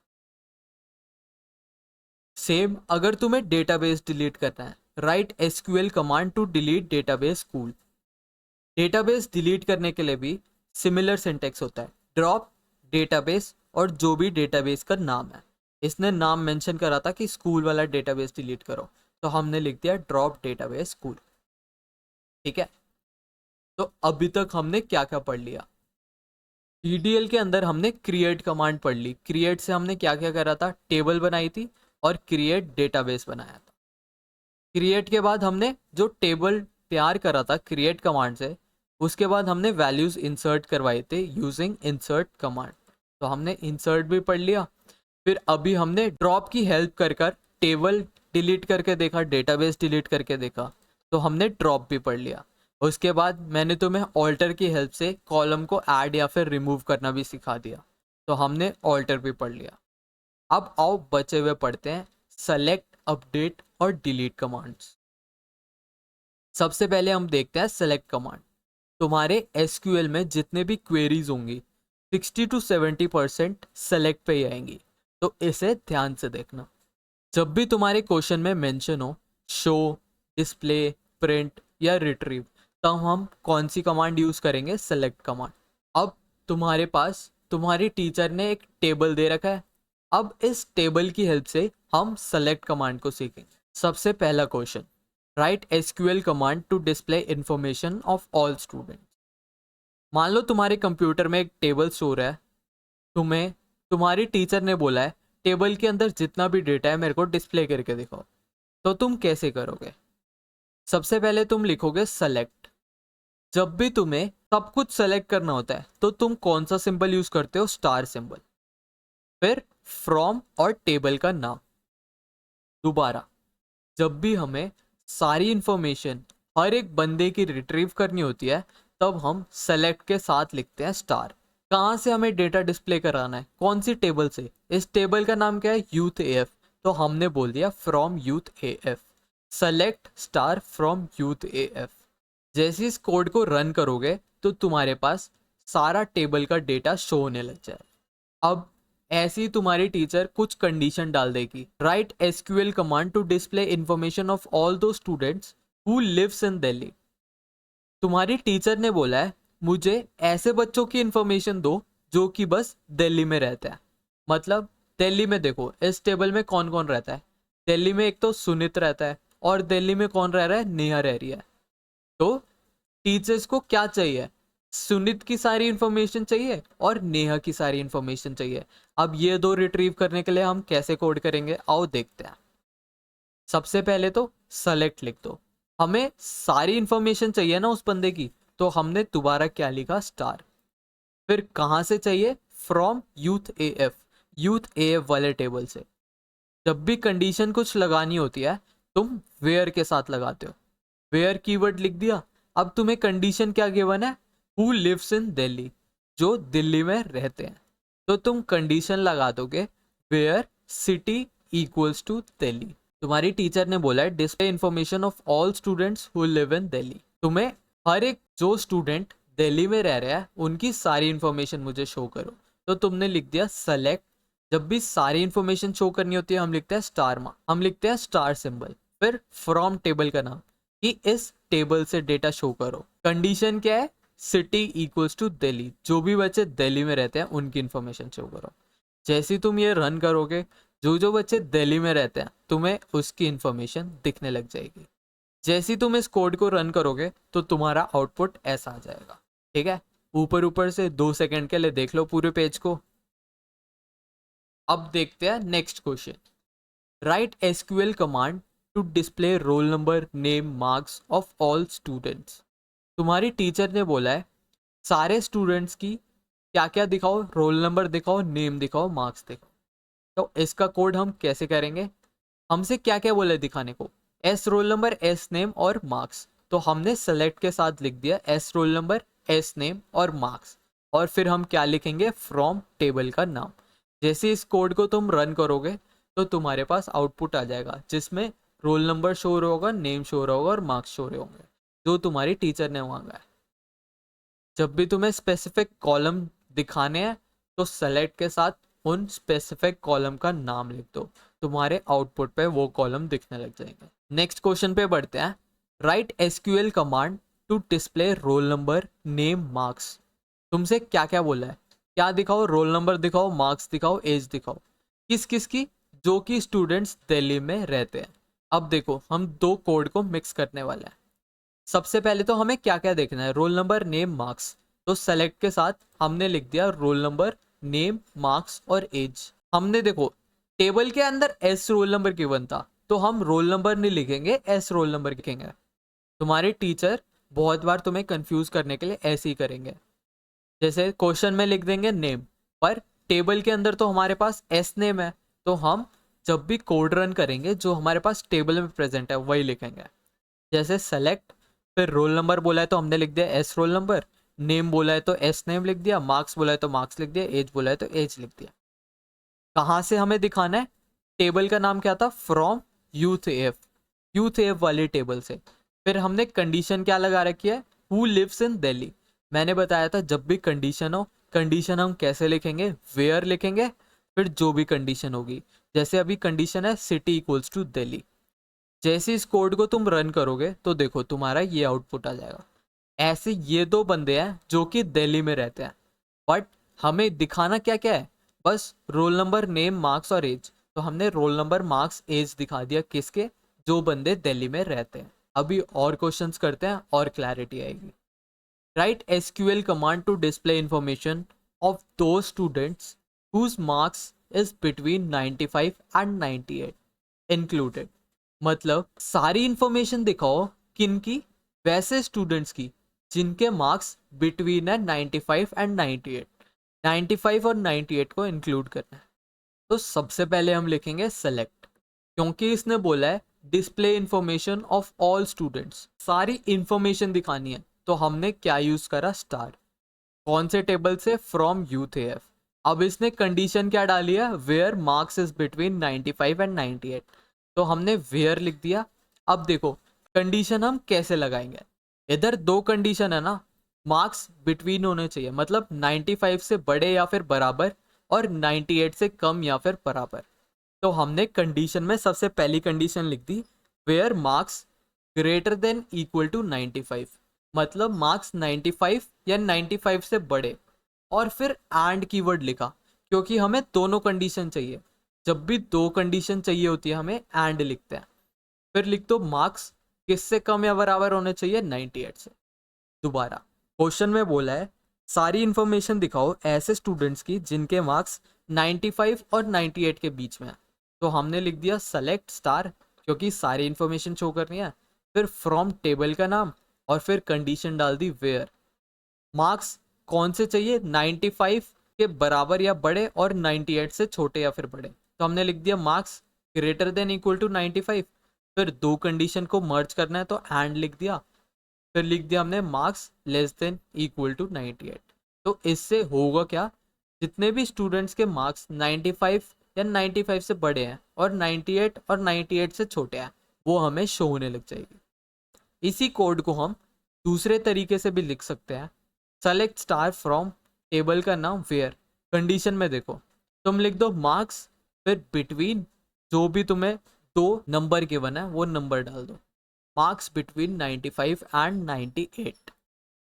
सेम अगर तुम्हें डेटाबेस डिलीट करना है, write SQL command to delete database school. Database delete करने के लिए भी सिमिलर सिंटेक्स होता है, ड्रॉप डेटाबेस और जो भी डेटाबेस का नाम है। इसने नाम मेंशन करा था कि स्कूल वाला डेटाबेस डिलीट करो, तो हमने लिख दिया ड्रॉप डेटाबेस स्कूल। ठीक है, तो अभी तक हमने क्या क्या पढ़ लिया? ईडीएल के अंदर हमने क्रिएट कमांड पढ़ ली। क्रिएट से हमने क्या क्या करा था? टेबल बनाई थी और क्रिएट डेटाबेस बनाया था। क्रिएट के बाद हमने जो टेबल तैयार करा था क्रिएट कमांड से, उसके बाद हमने वैल्यूज इंसर्ट करवाए थे यूजिंग इंसर्ट कमांड। तो हमने इंसर्ट भी पढ़ लिया। फिर अभी हमने ड्रॉप की हेल्प कर कर टेबल डिलीट करके देखा, डेटाबेस डिलीट करके देखा, तो हमने ड्रॉप भी पढ़ लिया। उसके बाद मैंने तुम्हें ऑल्टर की हेल्प से कॉलम को ऐड या फिर रिमूव करना भी सिखा दिया, तो हमने ऑल्टर भी पढ़ लिया। अब आओ बचे हुए पढ़ते हैं सेलेक्ट, अपडेट और डिलीट कमांड्स। सबसे पहले हम देखते हैं सेलेक्ट कमांड। तुम्हारे एसक्यूएल में जितने भी क्वेरीज होंगी 60 to 70% सेलेक्ट पे ही आएंगी, तो इसे ध्यान से देखना। जब भी तुम्हारे क्वेश्चन में मेंशन हो शो, डिस्प्ले, प्रिंट या रिट्रीव, तब हम कौन सी कमांड यूज करेंगे? Select command. अब तुम्हारे पास तुम्हारी टीचर ने एक टेबल दे रखा है। अब इस टेबल की हेल्प से हम सेलेक्ट कमांड को सीखेंगे। सबसे पहला question, write SQL command to display information of all student. मान लो तुम्हारे कंप्यूटर में एक टेबल स्टोर है, तुम्हें तुम्हारी टीचर ने बोला है टेबल के अंदर जितना भी डेटा है मेरे को डिस्प्ले करके दिखाओ, तो तुम कैसे करोगे? सबसे पहले तुम लिखोगे सेलेक्ट। जब भी तुम्हें सब कुछ सेलेक्ट करना होता है तो तुम कौन सा सिंबल यूज करते हो? Star symbol. फिर फ्रॉम और टेबल का नाम। दोबारा, जब भी हमें सारी इंफॉर्मेशन हर एक बंदे की रिट्रीव करनी होती है, तब हम सेलेक्ट के साथ लिखते हैं स्टार। कहाँ से हमें डेटा डिस्प्ले कराना है? कौन सी टेबल से? इस टेबल का नाम क्या है? यूथ एएफ, तो हमने बोल दिया from youth AF. Select star from youth AF. जैसे इस कोड को रन करोगे तो तुम्हारे पास सारा टेबल का डेटा शो होने लग जाए। अब ऐसी ही तुम्हारी टीचर कुछ कंडीशन डाल देगी, write SQL command to display information of all the students who lives in Delhi. तुम्हारी टीचर ने बोला है मुझे ऐसे बच्चों की इंफॉर्मेशन दो जो कि बस दिल्ली में रहते हैं। मतलब दिल्ली में देखो इस टेबल में कौन कौन रहता है। दिल्ली में एक तो सुनित रहता है, और दिल्ली में कौन रह रहा है? नेहा रह रही है। तो टीचर्स को क्या चाहिए? सुनित की सारी इंफॉर्मेशन चाहिए और नेहा की सारी इंफॉर्मेशन चाहिए। अब ये दो रिट्रीव करने के लिए हम कैसे कोड करेंगे, आओ देखते हैं। सबसे पहले तो सेलेक्ट लिख दो। हमें सारी इंफॉर्मेशन चाहिए ना उस बंदे की, तो हमने दोबारा क्या लिखा? स्टार। फिर कहाँ से चाहिए? From youth AF, youth AF वाले टेबल से। जब भी कंडीशन कुछ लगानी होती है तुम वेयर के साथ लगाते हो। वेयर कीवर्ड लिख दिया। अब तुम्हें कंडीशन क्या गिवन है? हु लिव्स इन दिल्ली, जो दिल्ली में रहते हैं। तो तुम कंडीशन लगा दोगे where city equals to Delhi. तुम्हारी टीचर ने बोला है display information of all students who live in Delhi. तुम्हें हर एक जो स्टूडेंट दिल्ली में रह रहा है उनकी सारी इंफॉर्मेशन मुझे शो करो, तो तुमने लिख दिया सेलेक्ट। जब भी सारी इंफॉर्मेशन शो करनी होती है हम लिखते हैं स्टार मार्क, हम लिखते हैं स्टार सिंबल। फिर फ्रॉम टेबल का नाम कि इस टेबल से डेटा शो करो। कंडीशन क्या है? सिटी इक्वल्स टू दिल्ली, जो भी बच्चे दिल्ली में रहते हैं उनकी इंफॉर्मेशन शो करो। जैसे तुम ये रन करोगे जो जो बच्चे दिल्ली में रहते हैं तुम्हें उसकी इंफॉर्मेशन दिखने लग जाएगी। जैसे तुम इस कोड को रन करोगे तो तुम्हारा आउटपुट ऐसा आ जाएगा। ठीक है, ऊपर ऊपर से 2 सेकंड के लिए देख लो पूरे पेज को। अब देखते हैं next question, write SQL command to display roll number, name, marks of all students. तुम्हारी टीचर ने बोला है सारे स्टूडेंट्स की क्या क्या दिखाओ? रोल नंबर दिखाओ, नेम दिखाओ, मार्क्स दिखाओ। तो इसका कोड हम कैसे करेंगे? हमसे क्या क्या बोला दिखाने को? S roll number, S name और मार्क्स। तो हमने सेलेक्ट के साथ लिख दिया as roll number, S name और मार्क्स। और फिर हम क्या लिखेंगे? फ्रॉम टेबल का नाम। जैसे इस कोड को तुम रन करोगे तो तुम्हारे पास आउटपुट आ जाएगा जिसमें रोल नंबर शो हो रहा होगा, नेम शो हो रहा होगा और मार्क्स शो हो रहे होंगे जो तुम्हारी टीचर ने मांगा है। जब भी तुम्हें स्पेसिफिक कॉलम दिखाने हैं तो सेलेक्ट के साथ उन स्पेसिफिक कॉलम का नाम लिख दो, तुम्हारे आउटपुट पे वो कॉलम दिखने लग जाएंगे। नेक्स्ट क्वेश्चन पे बढ़ते हैं, write SQL command to display roll number, name, marks. तुमसे क्या क्या बोला है? क्या दिखाओ? रोल नंबर दिखाओ, मार्क्स दिखाओ, एज दिखाओ। किस किस की? जो कि स्टूडेंट्स दिल्ली में रहते हैं। अब देखो हम दो कोड को मिक्स करने वाले हैं। सबसे पहले तो हमें क्या क्या देखना है? Roll number, name, marks. तो सेलेक्ट के साथ हमने लिख दिया रोल नंबर, नेम, मार्क्स और एज। हमने देखो टेबल के अंदर एस रोल नंबर गिवन था तो हम रोल नंबर नहीं लिखेंगे, एस रोल नंबर लिखेंगे। तुम्हारे टीचर बहुत बार तुम्हें कंफ्यूज करने के लिए ऐसे ही करेंगे। जैसे क्वेश्चन में लिख देंगे नेम, पर टेबल के अंदर तो हमारे पास एस नेम है, तो हम जब भी कोड रन करेंगे जो हमारे पास टेबल में प्रेजेंट है वही लिखेंगे। जैसे सेलेक्ट, फिर रोल नंबर बोला है तो हमने लिख दिया एस रोल नंबर, नेम बोला है तो एस नेम लिख दिया, मार्क्स बोला है तो मार्क्स लिख दिया, एज बोला है तो एज लिख दिया। कहाँ से हमें दिखाना है? टेबल का नाम क्या था? From youth F, youth F वाली टेबल से। फिर हमने कंडीशन क्या लगा रखी है? Who lives in Delhi. मैंने बताया था जब भी कंडीशन हो, कंडीशन हम कैसे लिखेंगे? वेयर लिखेंगे, फिर जो भी कंडीशन होगी। जैसे अभी कंडीशन है सिटी इक्वल्स टू दिल्ली। जैसे इस कोड को तुम रन करोगे तो देखो तुम्हारा ये आउटपुट आ जाएगा। ऐसे ये दो बंदे हैं जो कि दिल्ली में रहते हैं, बट हमें दिखाना क्या क्या है? बस रोल नंबर, नेम, मार्क्स और एज। तो हमने रोल नंबर, मार्क्स, एज दिखा दिया किसके? जो बंदे दिल्ली में रहते हैं। अभी और क्वेश्चंस करते हैं और क्लैरिटी आएगी। Write SQL command to display information of दो students whose marks is between 95 and 98 included. मतलब सारी इंफॉर्मेशन दिखाओ किन की? वैसे स्टूडेंट्स की जिनके मार्क्स बिटवीन है 95 एंड 98। 95 और 98 को इंक्लूड करना है। तो सबसे पहले हम लिखेंगे सेलेक्ट, क्योंकि इसने बोला है display information of all students, सारी इंफॉर्मेशन दिखानी है। तो हमने क्या यूज करा? स्टार। कौन से टेबल से? From youth F. अब इसने कंडीशन क्या डाली है? Where marks is between 95 and 98। तो हमने वेयर लिख दिया। अब देखो कंडीशन हम कैसे लगाएंगे? इधर दो कंडीशन है ना, मार्क्स बिटवीन होने चाहिए, मतलब 95 से बड़े या फिर बराबर, और 98 से कम या फिर बराबर। तो हमने कंडीशन में सबसे पहली कंडीशन लिख दी, where marks greater than equal to 95, मतलब मार्क्स 95 या 95 से बड़े। और फिर एंड कीवर्ड लिखा, क्योंकि हमें दोनों कंडीशन चाहिए। जब भी दो कंडीशन चाहिए होती है हमें एंड लिखते हैं। फिर लिख दो मार्क्स किससे कम या बराबर होने चाहिए? 98 से। दोबारा क्वेश्चन में बोला है सारी इंफॉर्मेशन दिखाओ ऐसे स्टूडेंट्स की जिनके मार्क्स 95 और 98 के बीच में है। तो हमने लिख दिया सेलेक्ट स्टार, क्योंकि सारी इंफॉर्मेशन शो करनी है। फिर फ्रॉम टेबल का नाम, और फिर कंडीशन डाल दी वेयर। मार्क्स कौन से चाहिए? 95 के बराबर या बड़े, और 98 से छोटे या फिर बड़े। तो हमने लिख दिया marks greater than equal to 95। फिर दो कंडीशन को मर्ज करना है तो एंड लिख दिया। फिर लिख दिया हमने marks less than equal to 98। तो इससे होगा क्या? जितने भी स्टूडेंट्स के मार्क्स 95 या 95 से बड़े हैं और 98 और 98 से छोटे हैं, वो हमें शो होने लग जाएगी। इसी कोड को हम दूसरे तरीके से भी लिख सकते हैं। सेलेक्ट स्टार फ्रॉम टेबल का नाम वेयर। कंडीशन में देखो तुम लिख दो मार्क्स, फिर बिटवीन जो भी तुम्हें दो नंबर गिवन है वो नंबर डाल दो, मार्क्स बिटवीन 95 एंड 98।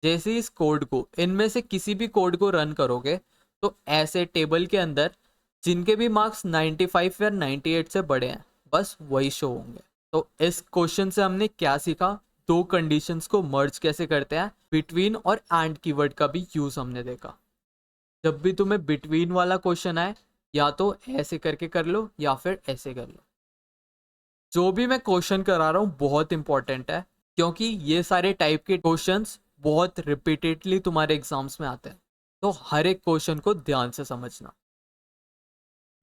जैसे इस कोड को, इनमें से किसी भी कोड को रन करोगे तो ऐसे टेबल के अंदर जिनके भी मार्क्स 95 या 98 से बड़े हैं बस वही शो होंगे। तो इस क्वेश्चन से हमने क्या सीखा? दो कंडीशंस को मर्ज कैसे करते हैं, बिटवीन और एंड कीवर्ड का भी यूज हमने देखा। जब भी तुम्हें बिटवीन वाला क्वेश्चन आए या तो ऐसे करके कर लो या फिर ऐसे कर लो। जो भी मैं क्वेश्चन करा रहा हूँ बहुत इंपॉर्टेंट है, क्योंकि ये सारे टाइप के क्वेश्चंस बहुत रिपीटेडली तुम्हारे एग्जाम्स में आते हैं। तो हर एक क्वेश्चन को ध्यान से समझना।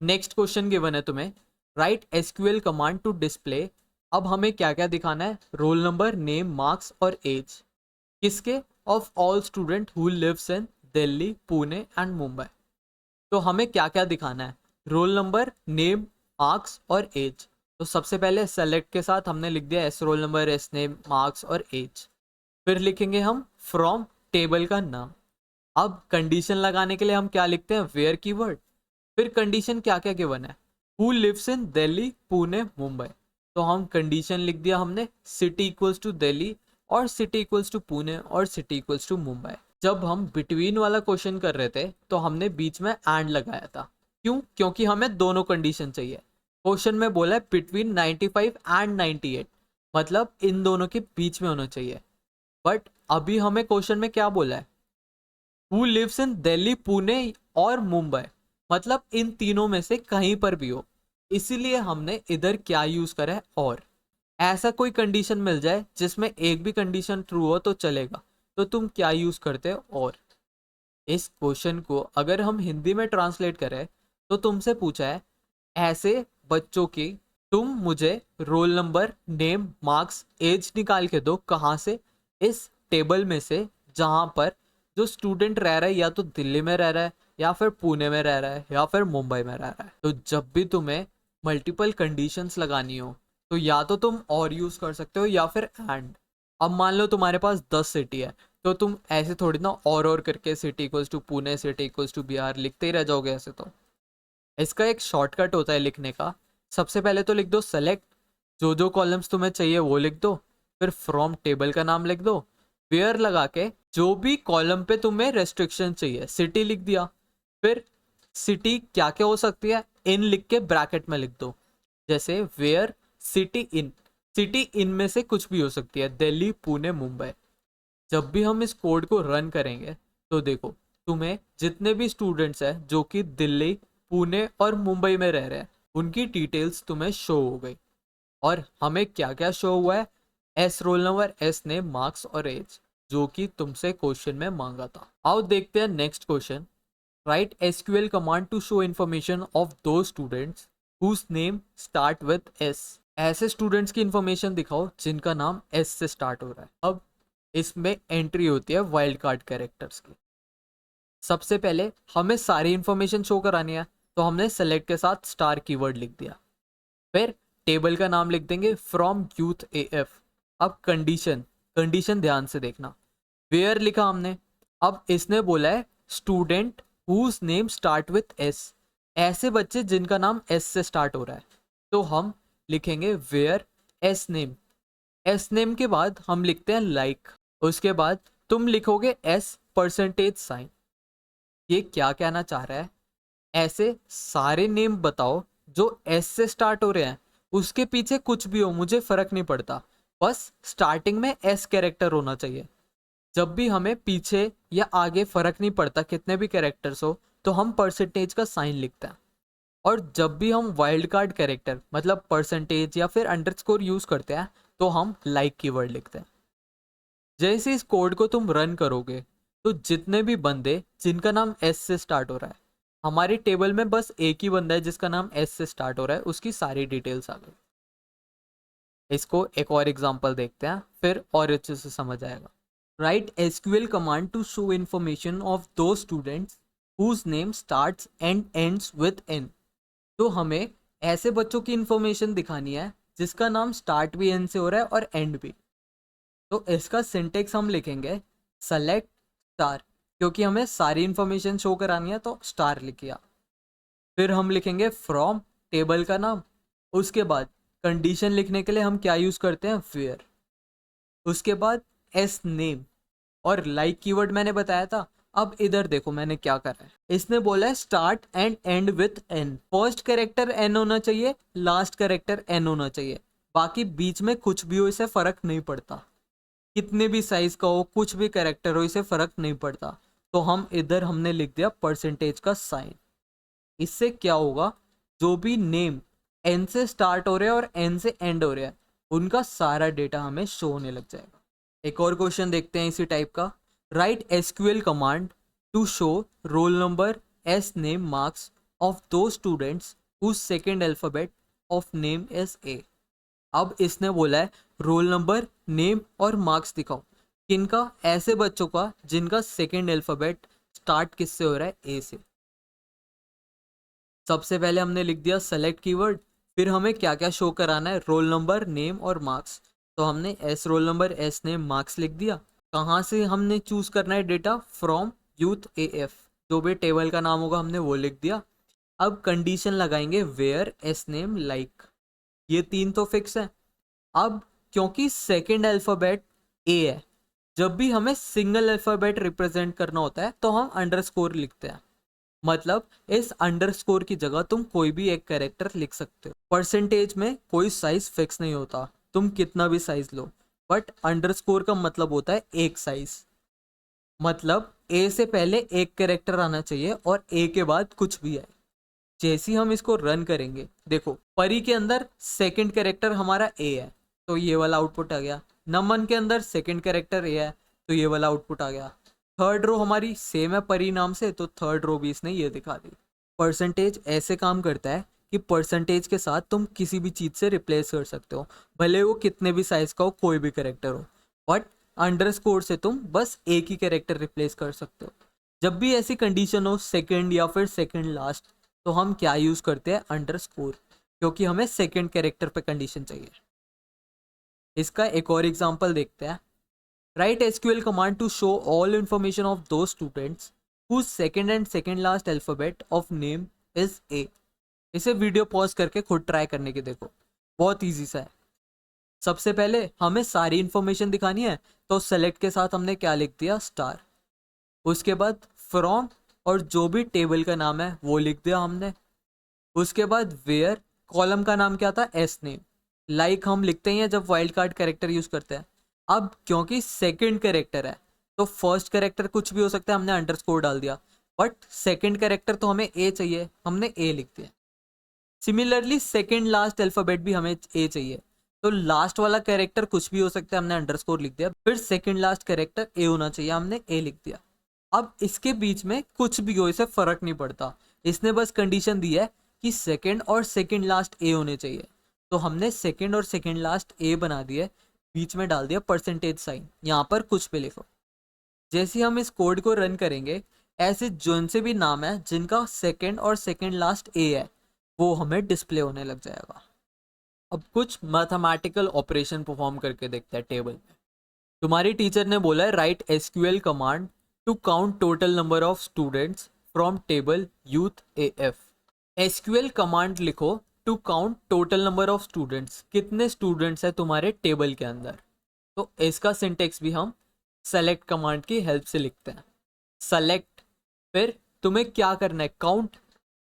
नेक्स्ट क्वेश्चन गिवन है तुम्हें, write SQL command to display. अब हमें क्या क्या दिखाना है? रोल नंबर, नेम, मार्क्स और एज। किसके? Of all student who lives in Delhi, Pune and Mumbai. तो हमें क्या क्या दिखाना है? रोल नंबर, नेम, मार्क्स और एज। तो सबसे पहले सेलेक्ट के साथ हमने लिख दिया as roll number, S name, marks और एज। फिर लिखेंगे हम फ्रॉम टेबल का नाम। अब कंडीशन लगाने के लिए हम क्या लिखते हैं? Where keyword. फिर कंडीशन क्या क्या गिवन है? Who lives in Delhi, Pune, Mumbai. तो हम कंडीशन लिख दिया हमने सिटी इक्वल्स टू दिल्ली, और सिटी इक्वल्स टू पुणे, और सिटी इक्वल्स टू मुंबई। जब हम बिटवीन वाला क्वेश्चन कर रहे थे तो हमने बीच में एंड लगाया था। क्यों? क्योंकि हमें दोनों कंडीशन चाहिए। क्वेश्चन में बोला है बिटवीन 95 एंड 98, मतलब इन दोनों के बीच में होना चाहिए। बट अभी हमें क्वेश्चन में क्या बोला है? Who lives in Delhi, Pune और मुंबई, मतलब इन तीनों में से कहीं पर भी हो। इसीलिए हमने इधर क्या यूज करा है? और। ऐसा कोई कंडीशन मिल जाए जिसमें एक भी कंडीशन ट्रू हो तो चलेगा, तो तुम क्या यूज करते हो? और। इस क्वेश्चन को अगर हम हिंदी में ट्रांसलेट करें तो तुमसे पूछा है ऐसे बच्चों की तुम मुझे roll number, name, marks, age निकाल के दो। कहाँ से? इस टेबल में से जहाँ पर जो स्टूडेंट रह रहा है या तो दिल्ली में रह रहा है या फिर पुणे में रह रहा है या फिर मुंबई में रह रहा है। तो जब भी तुम्हें मल्टीपल कंडीशंस लगानी हो तो या तो तुम और यूज कर सकते हो या फिर एंड। अब मान लो तुम्हारे पास 10 सिटी है तो तुम ऐसे थोड़ी ना और करके city equals to Pune, city equals to Bihar लिखते ही रह जाओगे ऐसे। तो इसका एक शॉर्टकट होता है लिखने का। सबसे पहले तो लिख दो सेलेक्ट, जो जो कॉलम्स तुम्हें चाहिए वो लिख दो, फिर फ्रॉम टेबल का नाम लिख दो, वेयर लगा के जो भी कॉलम पे तुम्हें रेस्ट्रिक्शन चाहिए सिटी लिख दिया। फिर सिटी क्या क्या हो सकती है इन लिख के ब्रैकेट में लिख दो, जैसे where city in. City in में से कुछ भी हो सकती है, दिल्ली, पुणे, मुंबई। जब भी हम इस कोड को रन करेंगे तो देखो तुम्हें जितने भी स्टूडेंट्स हैं जो कि दिल्ली, पुणे और मुंबई में रह रहे हैं उनकी डिटेल्स तुम्हें शो हो गई। और हमें क्या क्या शो हुआ है? S roll number, S name, marks और एज, जो कि तुमसे क्वेश्चन में मांगा था। आओ देखते हैं next question. Write SQL command to show information of दो students whose name start with S. ऐसे स्टूडेंट्स की इंफॉर्मेशन दिखाओ जिनका नाम एस से स्टार्ट हो रहा है। अब इसमें एंट्री होती है वाइल्ड कार्ड कैरेक्टर्स की। सबसे पहले हमें सारी इंफॉर्मेशन शो करानी है तो हमने सेलेक्ट के साथ स्टार कीवर्ड लिख दिया। फिर टेबल का नाम लिख देंगे फ्रॉम यूथ एएफ। अब कंडीशन, कंडीशन ध्यान से देखना। वेयर लिखा हमने। अब इसने बोला है student whose name start with S, ऐसे बच्चे जिनका नाम एस से स्टार्ट हो रहा है। तो हम लिखेंगे where S name. S name के बाद हम लिखते हैं लाइक। उसके बाद तुम लिखोगे एस परसेंटेज साइन। ये क्या कहना चाह रहा है? ऐसे सारे नेम बताओ जो एस से स्टार्ट हो रहे हैं, उसके पीछे कुछ भी हो मुझे फर्क नहीं पड़ता, बस स्टार्टिंग में एस कैरेक्टर होना चाहिए। जब भी हमें पीछे या आगे फर्क नहीं पड़ता कितने भी कैरेक्टर्स हो तो हम परसेंटेज का साइन लिखते हैं। और जब भी हम वाइल्ड कार्ड कैरेक्टर मतलब परसेंटेज या फिर अंडरस्कोर यूज करते हैं तो हम लाइक कीवर्ड लिखते हैं। जैसे इस कोड को तुम रन करोगे तो जितने भी बंदे जिनका नाम एस से स्टार्ट हो रहा है, हमारी टेबल में बस एक ही बंदा है जिसका नाम एस से स्टार्ट हो रहा है, उसकी सारी डिटेल्स आ गई। इसको एक और एग्जांपल देखते हैं फिर और अच्छे से समझ आएगा। Write SQL command to show information of दो students whose name starts and ends with N. तो हमें ऐसे बच्चों की इंफॉर्मेशन दिखानी है जिसका नाम स्टार्ट भी एन से हो रहा है और एंड भी। तो इसका सिंटेक्स हम लिखेंगे सेलेक्ट स्टार, क्योंकि हमें सारी इंफॉर्मेशन शो करानी है तो स्टार लिखिया। फिर हम लिखेंगे फ्रॉम टेबल का नाम। उसके बाद कंडीशन लिखने के लिए हम क्या यूज करते हैं? वेयर। उसके बाद एस नेम और लाइक कीवर्ड मैंने बताया था। अब इधर देखो मैंने क्या करा है। इसने बोला है start and end with N. First character N होना चाहिए, लास्ट कैरेक्टर एन होना चाहिए, बाकी बीच में कुछ भी हो इसे फर्क नहीं पड़ता। कितने भी साइज का हो, कुछ भी कैरेक्टर हो, इसे फर्क नहीं पड़ता। तो हम इधर हमने लिख दिया परसेंटेज का साइन। इससे क्या होगा? जो भी नेम एन से स्टार्ट हो रहे हैं और एन से एंड हो रहे हैं उनका सारा डेटा हमें शो होने लग जाएगा। एक और क्वेश्चन देखते हैं इसी टाइप का। Write SQL command to show roll number, S name, marks of दो students whose second alphabet of name is A. अब इसने बोला है रोल नंबर, नेम और मार्क्स दिखाओ किनका? ऐसे बच्चों का जिनका सेकेंड अल्फाबेट स्टार्ट किससे हो रहा है? ए से। सबसे पहले हमने लिख दिया सेलेक्ट कीवर्ड। फिर हमें क्या क्या शो कराना है? रोल नंबर, नेम और मार्क्स। तो हमने S roll number, S name, marks लिख दिया। कहाँ से हमने चूज करना है डेटा? From youth AF. जो भी टेबल का नाम होगा हमने वो लिख दिया। अब कंडीशन लगाएंगे वेयर, एस नेम, लाइक। ये तीन तो फिक्स है। अब क्योंकि सेकेंड अल्फाबेट ए है, जब भी हमें सिंगल अल्फाबेट रिप्रेजेंट करना होता है तो हम अंडरस्कोर लिखते हैं। मतलब इस अंडरस्कोर की जगह तुम कोई भी एक कैरेक्टर लिख सकते हो। परसेंटेज में कोई साइज फिक्स नहीं होता, तुम कितना भी साइज लो, बट अंडरस्कोर का मतलब होता है एक साइज। मतलब ए से पहले एक कैरेक्टर आना चाहिए और ए के बाद कुछ भी आए। जैसे ही हम इसको रन करेंगे, देखो परी के अंदर सेकंड कैरेक्टर हमारा ए है तो ये वाला आउटपुट आ गया। नमन के अंदर सेकंड कैरेक्टर ए है तो ये वाला आउटपुट आ गया। थर्ड रो हमारी सेम है परिणाम से, तो थर्ड रो भी इसने ये दिखा दी। परसेंटेज ऐसे काम करता है कि परसेंटेज के साथ तुम किसी भी चीज से रिप्लेस कर सकते हो, भले वो कितने भी साइज का हो, कोई भी कैरेक्टर हो। बट अंडरस्कोर से तुम बस एक ही कैरेक्टर रिप्लेस कर सकते हो। जब भी ऐसी कंडीशन हो सेकंड या फिर सेकंड लास्ट, तो हम क्या यूज करते हैं, अंडरस्कोर, क्योंकि हमें सेकंड कैरेक्टर पे कंडीशन चाहिए। इसका एक और एग्जांपल देखते हैं। Write SQL command to show all information of दो students whose second and second last alphabet of name is A। इसे वीडियो पॉज करके खुद ट्राई करने की देखो, बहुत इजी सा है। सबसे पहले हमें सारी इंफॉर्मेशन दिखानी है, तो सेलेक्ट के साथ हमने क्या लिख दिया, स्टार। उसके बाद फ्रॉम, और जो भी टेबल का नाम है वो लिख दिया हमने। उसके बाद वेयर, कॉलम का नाम क्या था, एस नेम, लाइक हम लिखते ही हैं जब वाइल्ड कार्ड कैरेक्टर यूज करते हैं। अब क्योंकि सेकंड कैरेक्टर है, तो फर्स्ट कैरेक्टर कुछ भी हो सकता है, हमने अंडरस्कोर डाल दिया। बट सेकंड कैरेक्टर तो हमें ए चाहिए, हमने ए लिख दिया। सिमिलरली सेकंड लास्ट अल्फाबेट भी हमें ए चाहिए, तो लास्ट वाला कैरेक्टर कुछ भी हो सकता है, हमने अंडरस्कोर लिख दिया। फिर सेकंड लास्ट कैरेक्टर ए होना चाहिए, हमने ए लिख दिया। अब इसके बीच में कुछ भी हो, इसे फर्क नहीं पड़ता, इसने बस कंडीशन दी है कि सेकंड और सेकंड लास्ट ए होने चाहिए, तो हमने सेकंड और सेकंड लास्ट ए बना दिए। बीच में डाल दिया परसेंटेज साइन, यहाँ पर कुछ भी लिखो। जैसे हम इस कोड को रन करेंगे, ऐसे जोन से भी नाम है जिनका सेकंड और सेकंड लास्ट ए है, वो हमें डिस्प्ले होने लग जाएगा। अब कुछ मैथमेटिकल ऑपरेशन परफॉर्म करके देखते हैं टेबल में। तुम्हारी टीचर ने बोला है write SQL command to count total number of students from table youth AF. SQL command लिखो to count total number of students, कितने स्टूडेंट्स है तुम्हारे टेबल के अंदर। तो इसका सिंटेक्स भी हम सेलेक्ट कमांड की हेल्प से लिखते हैं। सेलेक्ट, फिर तुम्हें क्या करना है, काउंट।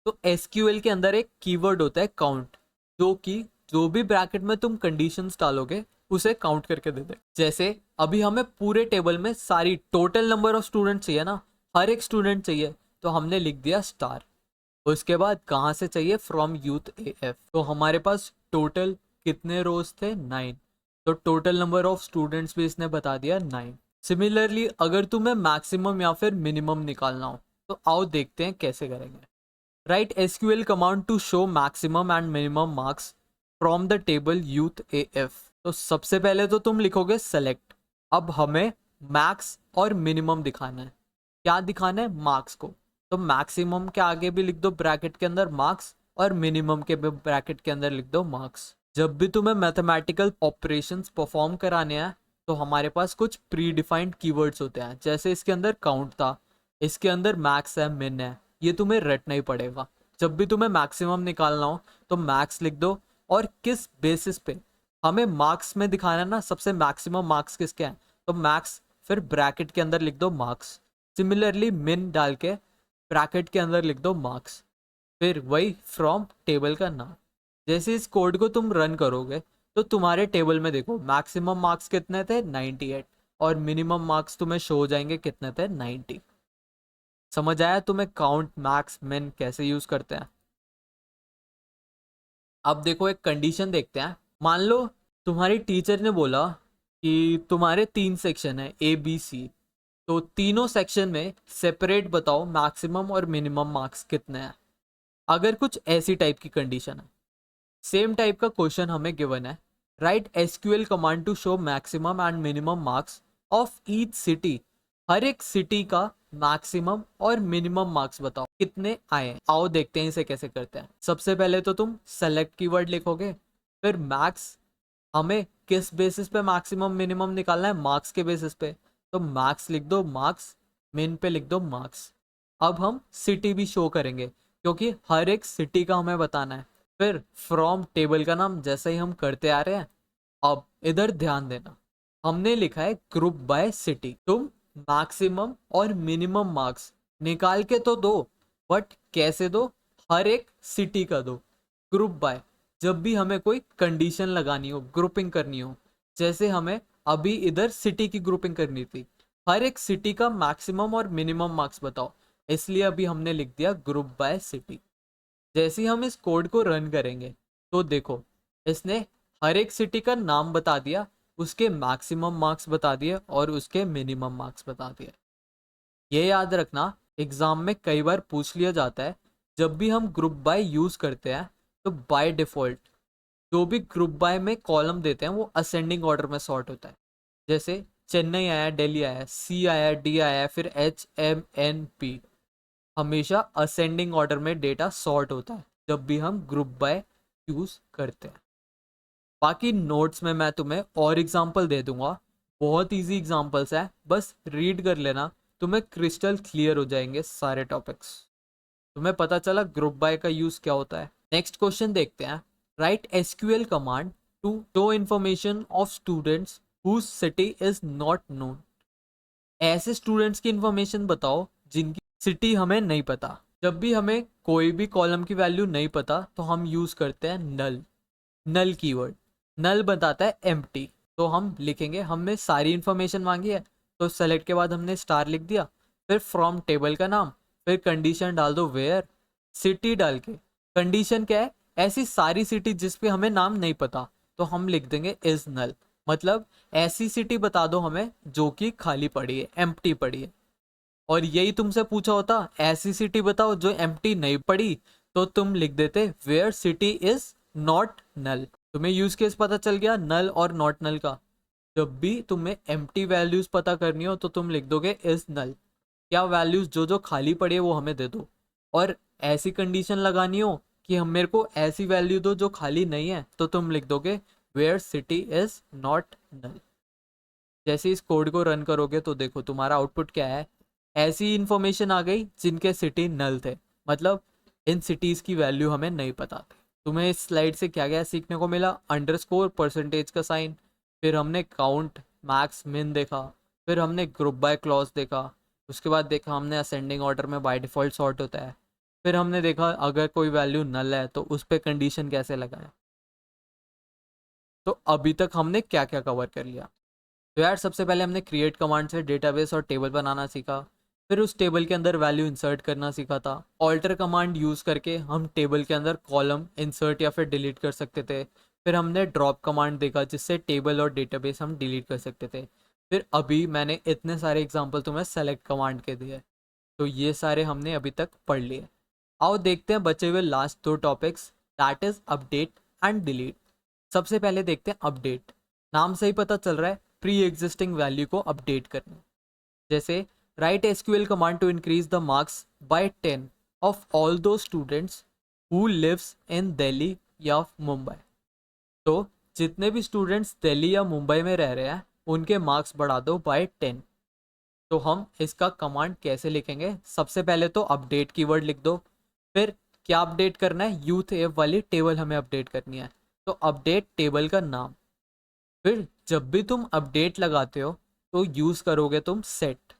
तो एसक्यूएल के अंदर एक कीवर्ड होता है काउंट, जो कि जो भी ब्रैकेट में तुम कंडीशंस डालोगे उसे काउंट करके दे दे। जैसे अभी हमें पूरे टेबल में सारी टोटल नंबर ऑफ स्टूडेंट चाहिए ना, हर एक स्टूडेंट चाहिए, तो हमने लिख दिया स्टार। उसके बाद कहाँ से चाहिए, फ्रॉम यूथ एएफ। तो हमारे पास टोटल कितने रोज थे, 9, तो टोटल नंबर ऑफ स्टूडेंट्स भी इसने बता दिया 9। सिमिलरली अगर तुम्हें मैक्सिमम या फिर मिनिमम निकालना हो, तो आओ देखते हैं कैसे करेंगे। Write SQL command to show maximum and minimum marks from the table youth AF. तो सबसे पहले तो तुम लिखोगे सेलेक्ट। अब हमें मैक्स और मिनिमम दिखाना है। क्या दिखाना है, मार्क्स को। तो मैक्सिमम के आगे भी लिख दो ब्रैकेट के अंदर मार्क्स, और मिनिमम के भी ब्रैकेट के अंदर लिख दो मार्क्स। जब भी तुम्हें मैथमेटिकल ऑपरेशंस परफॉर्म कराने हैं, तो हमारे पास कुछ प्री डिफाइंड कीवर्ड्स होते हैं। जैसे इसके अंदर काउंट था, इसके अंदर मैक्स है, मिन है, ये तुम्हें रटना ही पड़ेगा। जब भी तुम्हें मैक्सिमम निकालना हो तो मैक्स लिख दो, और किस बेसिस पे हमें मार्क्स में दिखाना है ना, सबसे मैक्सिमम मार्क्स किसके हैं, तो मैक्स, फिर ब्रैकेट के अंदर लिख दो मार्क्स। सिमिलरली मिन डाल के ब्रैकेट के अंदर लिख दो मार्क्स, फिर वही फ्रॉम टेबल का नाम। जैसे इस कोड को तुम रन करोगे, तो तुम्हारे टेबल में देखो मैक्सिमम मार्क्स कितने थे, 98, और मिनिमम मार्क्स तुम्हें शो हो जाएंगे कितने थे, 90। समझ आया तुम्हें काउंट, मैक्स, मिन कैसे यूज करते हैं। अब देखो एक कंडीशन देखते हैं। मान लो तुम्हारी टीचर ने बोला कि तुम्हारे 3 सेक्शन है ए बी सी, तो तीनों सेक्शन में सेपरेट बताओ मैक्सिमम और मिनिमम मार्क्स कितने हैं। अगर कुछ ऐसी टाइप की कंडीशन है, सेम टाइप का क्वेश्चन हमें गिवन है। Write SQL command to show maximum and minimum marks of each city. हर एक सिटी का मैक्सिमम और मिनिमम मार्क्स बताओ कितने आए हैं। आओ देखते हैं इसे कैसे करते हैं। सबसे पहले तो तुम सेलेक्ट कीवर्ड लिखोगे, फिर मैक्स, हमें किस बेसिस पे मैक्सिमम मिनिमम निकालना है, मार्क्स के बेसिस पे, तो मैक्स लिख दो मार्क्स, मिन पे लिख दो मार्क्स। अब हम सिटी भी शो करेंगे, क्योंकि हर एक सिटी का हमें बताना है। फिर फ्रॉम टेबल का नाम जैसे ही हम करते आ रहे हैं। अब इधर ध्यान देना, हमने लिखा है ग्रुप बाय सिटी। तुम मैक्सिमम और मिनिमम मार्क्स निकाल के तो दो, बट कैसे दो, हर एक सिटी का दो। ग्रुप बाय, जब भी हमें कोई कंडीशन लगानी हो, ग्रुपिंग करनी हो, जैसे हमें अभी इधर सिटी की ग्रुपिंग करनी थी, हर एक सिटी का मैक्सिमम और मिनिमम मार्क्स बताओ, इसलिए अभी हमने लिख दिया ग्रुप बाय सिटी। जैसे ही हम इस कोड को रन करेंगे, तो देखो इसने हर एक सिटी का नाम बता दिया, उसके मैक्सिमम मार्क्स बता दिए और उसके मिनिमम मार्क्स बता दिए। ये याद रखना, एग्जाम में कई बार पूछ लिया जाता है, जब भी हम ग्रुप बाय यूज करते हैं तो बाय डिफॉल्ट जो भी ग्रुप बाय में कॉलम देते हैं वो असेंडिंग ऑर्डर में सॉर्ट होता है। जैसे चेन्नई आया, दिल्ली आया, सी आया, डी आया, फिर HMNP, हमेशा असेंडिंग ऑर्डर में डेटा सॉर्ट होता है जब भी हम ग्रुप बाय यूज करते हैं। बाकी नोट्स में मैं तुम्हें और एग्जांपल दे दूंगा, बहुत इजी एग्जांपल्स है, बस रीड कर लेना, तुम्हें क्रिस्टल क्लियर हो जाएंगे सारे टॉपिक्स। तुम्हें पता चला ग्रुप बाय का यूज क्या होता है। नेक्स्ट क्वेश्चन देखते हैं। राइट SQL command to show information of students whose city is not known. ऐसे स्टूडेंट्स की इन्फॉर्मेशन बताओ जिनकी सिटी हमें नहीं पता। जब भी हमें कोई भी कॉलम की वैल्यू नहीं पता तो हम यूज करते हैं नल कीवर्ड। नल बताता है एम्प्टी, तो हम लिखेंगे, हमने सारी इन्फॉर्मेशन मांगी है तो सेलेक्ट के बाद हमने स्टार लिख दिया, फिर फ्रॉम टेबल का नाम, फिर कंडीशन डाल दो वेयर, सिटी डाल के कंडीशन क्या है, ऐसी सारी सिटी जिस पे हमें नाम नहीं पता तो हम लिख देंगे इज नल। मतलब ऐसी सिटी बता दो हमें जो कि खाली पड़ी है, एम्प्टी पड़ी है। और यही तुमसे पूछा होता ऐसी सिटी बताओ जो एम्प्टी नहीं पड़ी, तो तुम लिख देते where city is not null. तुम्हें यूज केस पता चल गया नल और नॉट नल का। जब भी तुम्हें एम्प्टी वैल्यूज पता करनी हो तो तुम लिख दोगे इज नल, क्या वैल्यूज जो जो खाली पड़ी है वो हमें दे दो। और ऐसी कंडीशन लगानी हो कि हम मेरे को ऐसी वैल्यू दो जो खाली नहीं है तो तुम लिख दोगे where city is not null. जैसे इस कोड को रन करोगे तो देखो तुम्हारा आउटपुट क्या है, ऐसी इंफॉर्मेशन आ गई जिनके सिटी नल थे, मतलब इन सिटीज की वैल्यू हमें नहीं पता थी। तुम्हें इस स्लाइड से क्या क्या सीखने को मिला, अंडरस्कोर, परसेंटेज का साइन, फिर हमने काउंट, मैक्स, मिन देखा, फिर हमने ग्रुप बाय क्लॉज देखा, उसके बाद देखा हमने असेंडिंग ऑर्डर में बाय डिफॉल्ट सॉर्ट होता है, फिर हमने देखा अगर कोई वैल्यू नल है तो उस पर कंडीशन कैसे लगाए। तो अभी तक हमने क्या क्या कवर कर लिया। तो यार सबसे पहले हमने क्रिएट कमांड से डेटाबेस और टेबल बनाना सीखा, फिर उस टेबल के अंदर वैल्यू इंसर्ट करना सीखा था। ऑल्टर कमांड यूज़ करके हम टेबल के अंदर कॉलम इंसर्ट या फिर डिलीट कर सकते थे। फिर हमने ड्रॉप कमांड देखा जिससे टेबल और डेटाबेस हम डिलीट कर सकते थे। फिर अभी मैंने इतने सारे एग्जाम्पल तुम्हें सेलेक्ट कमांड के दिए, तो ये सारे हमने अभी तक पढ़ लिए। आओ देखते हैं बचे हुए लास्ट दो topics, that is update and delete. सबसे पहले देखते हैं अपडेट। नाम से ही पता चल रहा है प्री एग्जिस्टिंग वैल्यू को अपडेट करना। जैसे write SQL command to increase the marks by 10 of all the students who lives in Delhi या मुंबई। तो जितने भी स्टूडेंट्स दिल्ली या मुंबई में रह रहे हैं उनके मार्क्स बढ़ा दो बाय 10। तो हम इसका कमांड कैसे लिखेंगे, सबसे पहले तो अपडेट कीवर्ड लिख दो, फिर क्या अपडेट करना है, यूथ एव वाली टेबल हमें अपडेट करनी है, तो अपडेट टेबल का नाम। फिर जब भी तुम अपडेट लगाते हो तो यूज करोगे तुम सेट।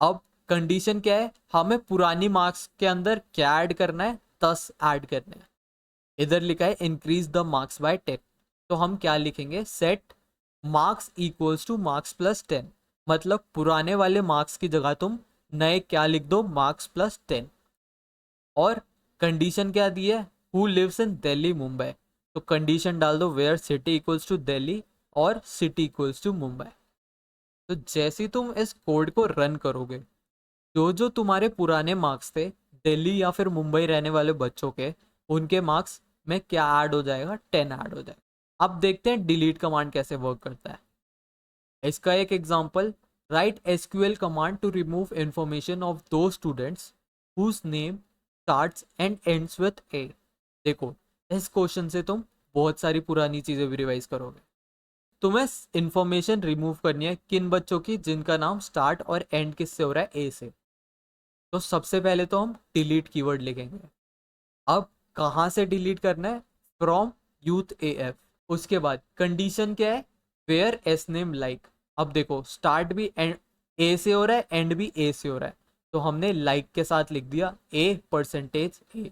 अब कंडीशन क्या है, हमें पुरानी मार्क्स के अंदर क्या ऐड करना है, 10 ऐड करने हैं। इधर लिखा है इंक्रीज द मार्क्स बाय 10, तो हम क्या लिखेंगे, set marks equals two marks plus 10। मतलब पुराने वाले मार्क्स की जगह तुम नए क्या लिख दो, मार्क्स प्लस 10। और कंडीशन क्या दी है, who lives in Delhi Mumbai, तो कंडीशन डाल दो where city equals to Delhi और सिटी इक्वल्स टू मुंबई। तो जैसे ही तुम इस कोड को रन करोगे, जो जो तुम्हारे पुराने मार्क्स थे दिल्ली या फिर मुंबई रहने वाले बच्चों के, उनके मार्क्स में क्या ऐड हो जाएगा, 10 ऐड हो जाएगा। अब देखते हैं डिलीट कमांड कैसे वर्क करता है। इसका एक example, write SQL command to remove information of दो students whose name starts and ends with A. देखो इस क्वेश्चन से तुम बहुत सारी पुरानी चीजें भी रिवाइज करोगे। तुम्हें इंफॉर्मेशन रिमूव करनी है किन बच्चों की जिनका नाम स्टार्ट और एंड किससे हो रहा है, ए से। तो सबसे पहले तो हम डिलीट कीवर्ड लिखेंगे। अब कहाँ से डिलीट करना है, फ्रॉम यूथ AF। उसके बाद कंडीशन क्या है, वेयर एस नेम लाइक। अब देखो स्टार्ट भी एंड ए से हो रहा है, एंड भी ए से हो रहा है, तो हमने लाइक के साथ लिख दिया A परसेंटेज A।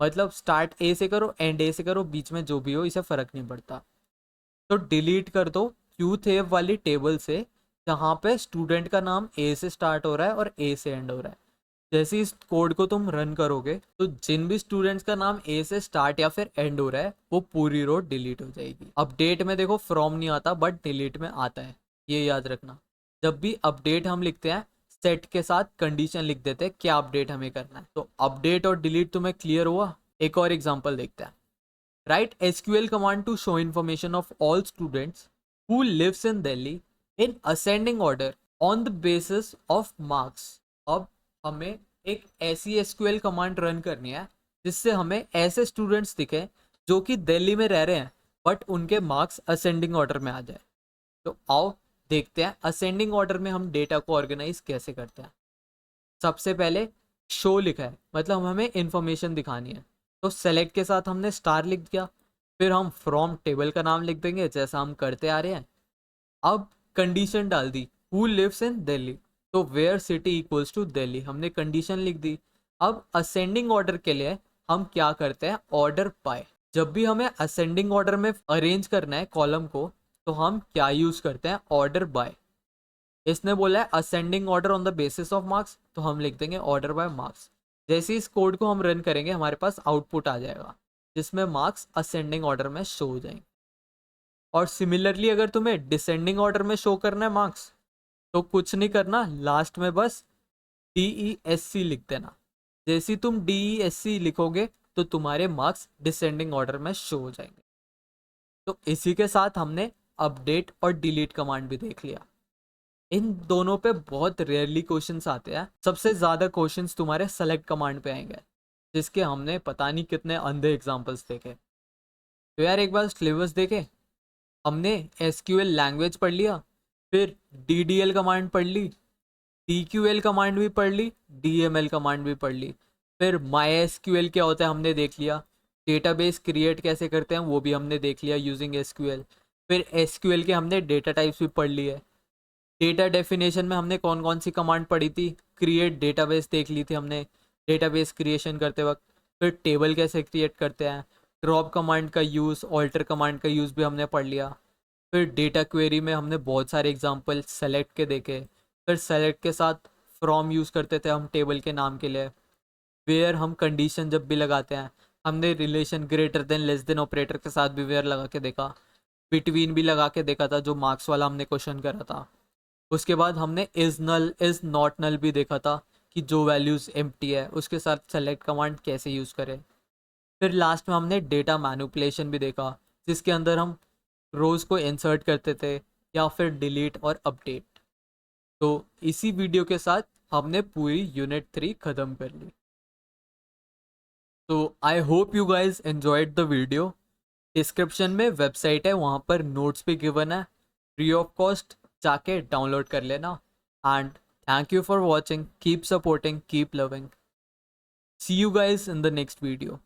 मतलब स्टार्ट ए से करो एंड ए से करो, बीच में जो भी हो इसे फर्क नहीं पड़ता। तो डिलीट कर दो यूथ एफ वाली टेबल से जहाँ पे स्टूडेंट का नाम ए से स्टार्ट हो रहा है और ए से एंड हो रहा है। जैसे इस कोड को तुम रन करोगे तो जिन भी स्टूडेंट्स का नाम ए से स्टार्ट या फिर एंड हो रहा है वो पूरी रो डिलीट हो जाएगी। अपडेट में देखो फ्रॉम नहीं आता बट डिलीट में आता है, ये याद रखना। जब भी अपडेट हम लिखते हैं सेट के साथ कंडीशन लिख देते हैं क्या अपडेट हमें करना है। तो अपडेट और डिलीट तुम्हें क्लियर हुआ। एक और एग्जांपल देखते हैं। Write SQL command to show information of all students who lives in Delhi in ascending order on the basis of marks. अब हमें एक ऐसी एसक्यूएल कमांड रन करनी है जिससे हमें ऐसे स्टूडेंट्स दिखे जो कि दिल्ली में रह रहे हैं बट उनके मार्क्स असेंडिंग ऑर्डर में आ जाए। तो आओ देखते हैं असेंडिंग ऑर्डर में हम डेटा को ऑर्गेनाइज कैसे करते हैं। सबसे पहले शो लिखा है, मतलब हमें इंफॉर्मेशन दिखानी है। तो सेलेक्ट के साथ हमने स्टार लिख दिया, फिर हम फ्रॉम टेबल का नाम लिख देंगे जैसा हम करते आ रहे हैं। अब कंडीशन डाल दी हु लिव्स इन दिल्ली, तो where city equals to Delhi, हमने कंडीशन लिख दी। अब असेंडिंग ऑर्डर के लिए हम क्या करते हैं, ऑर्डर बाय। जब भी हमें असेंडिंग ऑर्डर में अरेंज करना है कॉलम को तो हम क्या यूज करते हैं, ऑर्डर बाय। इसने बोला है ascending order on the basis of marks, तो हम लिख देंगे ऑर्डर बाय मार्क्स। जैसे इस कोड को हम रन करेंगे हमारे पास आउटपुट आ जाएगा जिसमें मार्क्स असेंडिंग ऑर्डर में शो हो जाएंगे। और सिमिलरली अगर तुम्हें डिसेंडिंग ऑर्डर में शो करना है मार्क्स तो कुछ नहीं करना, लास्ट में बस DESC लिख देना। जैसे तुम DESC लिखोगे तो तुम्हारे मार्क्स डिसेंडिंग ऑर्डर में शो हो जाएंगे। तो इसी के साथ हमने अपडेट और डिलीट कमांड भी देख लिया। इन दोनों पे बहुत रेयरली क्वेश्चंस आते हैं। सबसे ज़्यादा क्वेश्चंस तुम्हारे सेलेक्ट कमांड पे आएंगे जिसके हमने पता नहीं कितने अंधे एग्जांपल्स देखे। तो यार एक बार सिलेबस देखे, हमने SQL लैंग्वेज पढ़ लिया, फिर DDL कमांड पढ़ ली, TQL कमांड भी पढ़ ली, DML कमांड भी पढ़ ली, फिर MySQL क्या होता है हमने देख लिया, डेटाबेस क्रिएट कैसे करते हैं वो भी हमने देख लिया यूजिंग SQL, फिर SQL के हमने डेटा टाइप्स भी पढ़ लिए। डेटा डेफिनेशन में हमने कौन कौन सी कमांड पढ़ी थी, क्रिएट डेटाबेस देख ली थी हमने डेटाबेस क्रिएशन करते वक्त, फिर टेबल कैसे क्रिएट करते हैं, ड्रॉप कमांड का यूज़, ऑल्टर कमांड का यूज़ भी हमने पढ़ लिया। फिर डेटा क्वेरी में हमने बहुत सारे एग्जांपल सेलेक्ट के देखे। फिर सेलेक्ट के साथ फ्रॉम यूज़ करते थे हम टेबल के नाम के लिए। वेयर हम कंडीशन जब भी लगाते हैं, हमने relation greater than less than operator के साथ भी वेयर लगा के देखा। बिटवीन भी लगा के देखा था जो मार्क्स वाला हमने क्वेश्चन करा था। उसके बाद हमने is null is not null भी देखा था कि जो वैल्यूज़ एम्प्टी है उसके साथ सेलेक्ट कमांड कैसे यूज़ करें। फिर लास्ट में हमने डेटा मैनिपुलेशन भी देखा जिसके अंदर हम रोज़ को इंसर्ट करते थे या फिर डिलीट और अपडेट। तो इसी वीडियो के साथ हमने पूरी यूनिट 3 ख़त्म कर ली। तो I hope you guys enjoyed the video. Description में वेबसाइट है, वहाँ पर नोट्स भी गिवन है, फ्री ऑफ कॉस्ट जाके डाउनलोड कर लेना। And thank you for watching, keep supporting, keep loving, see you guys in the next video.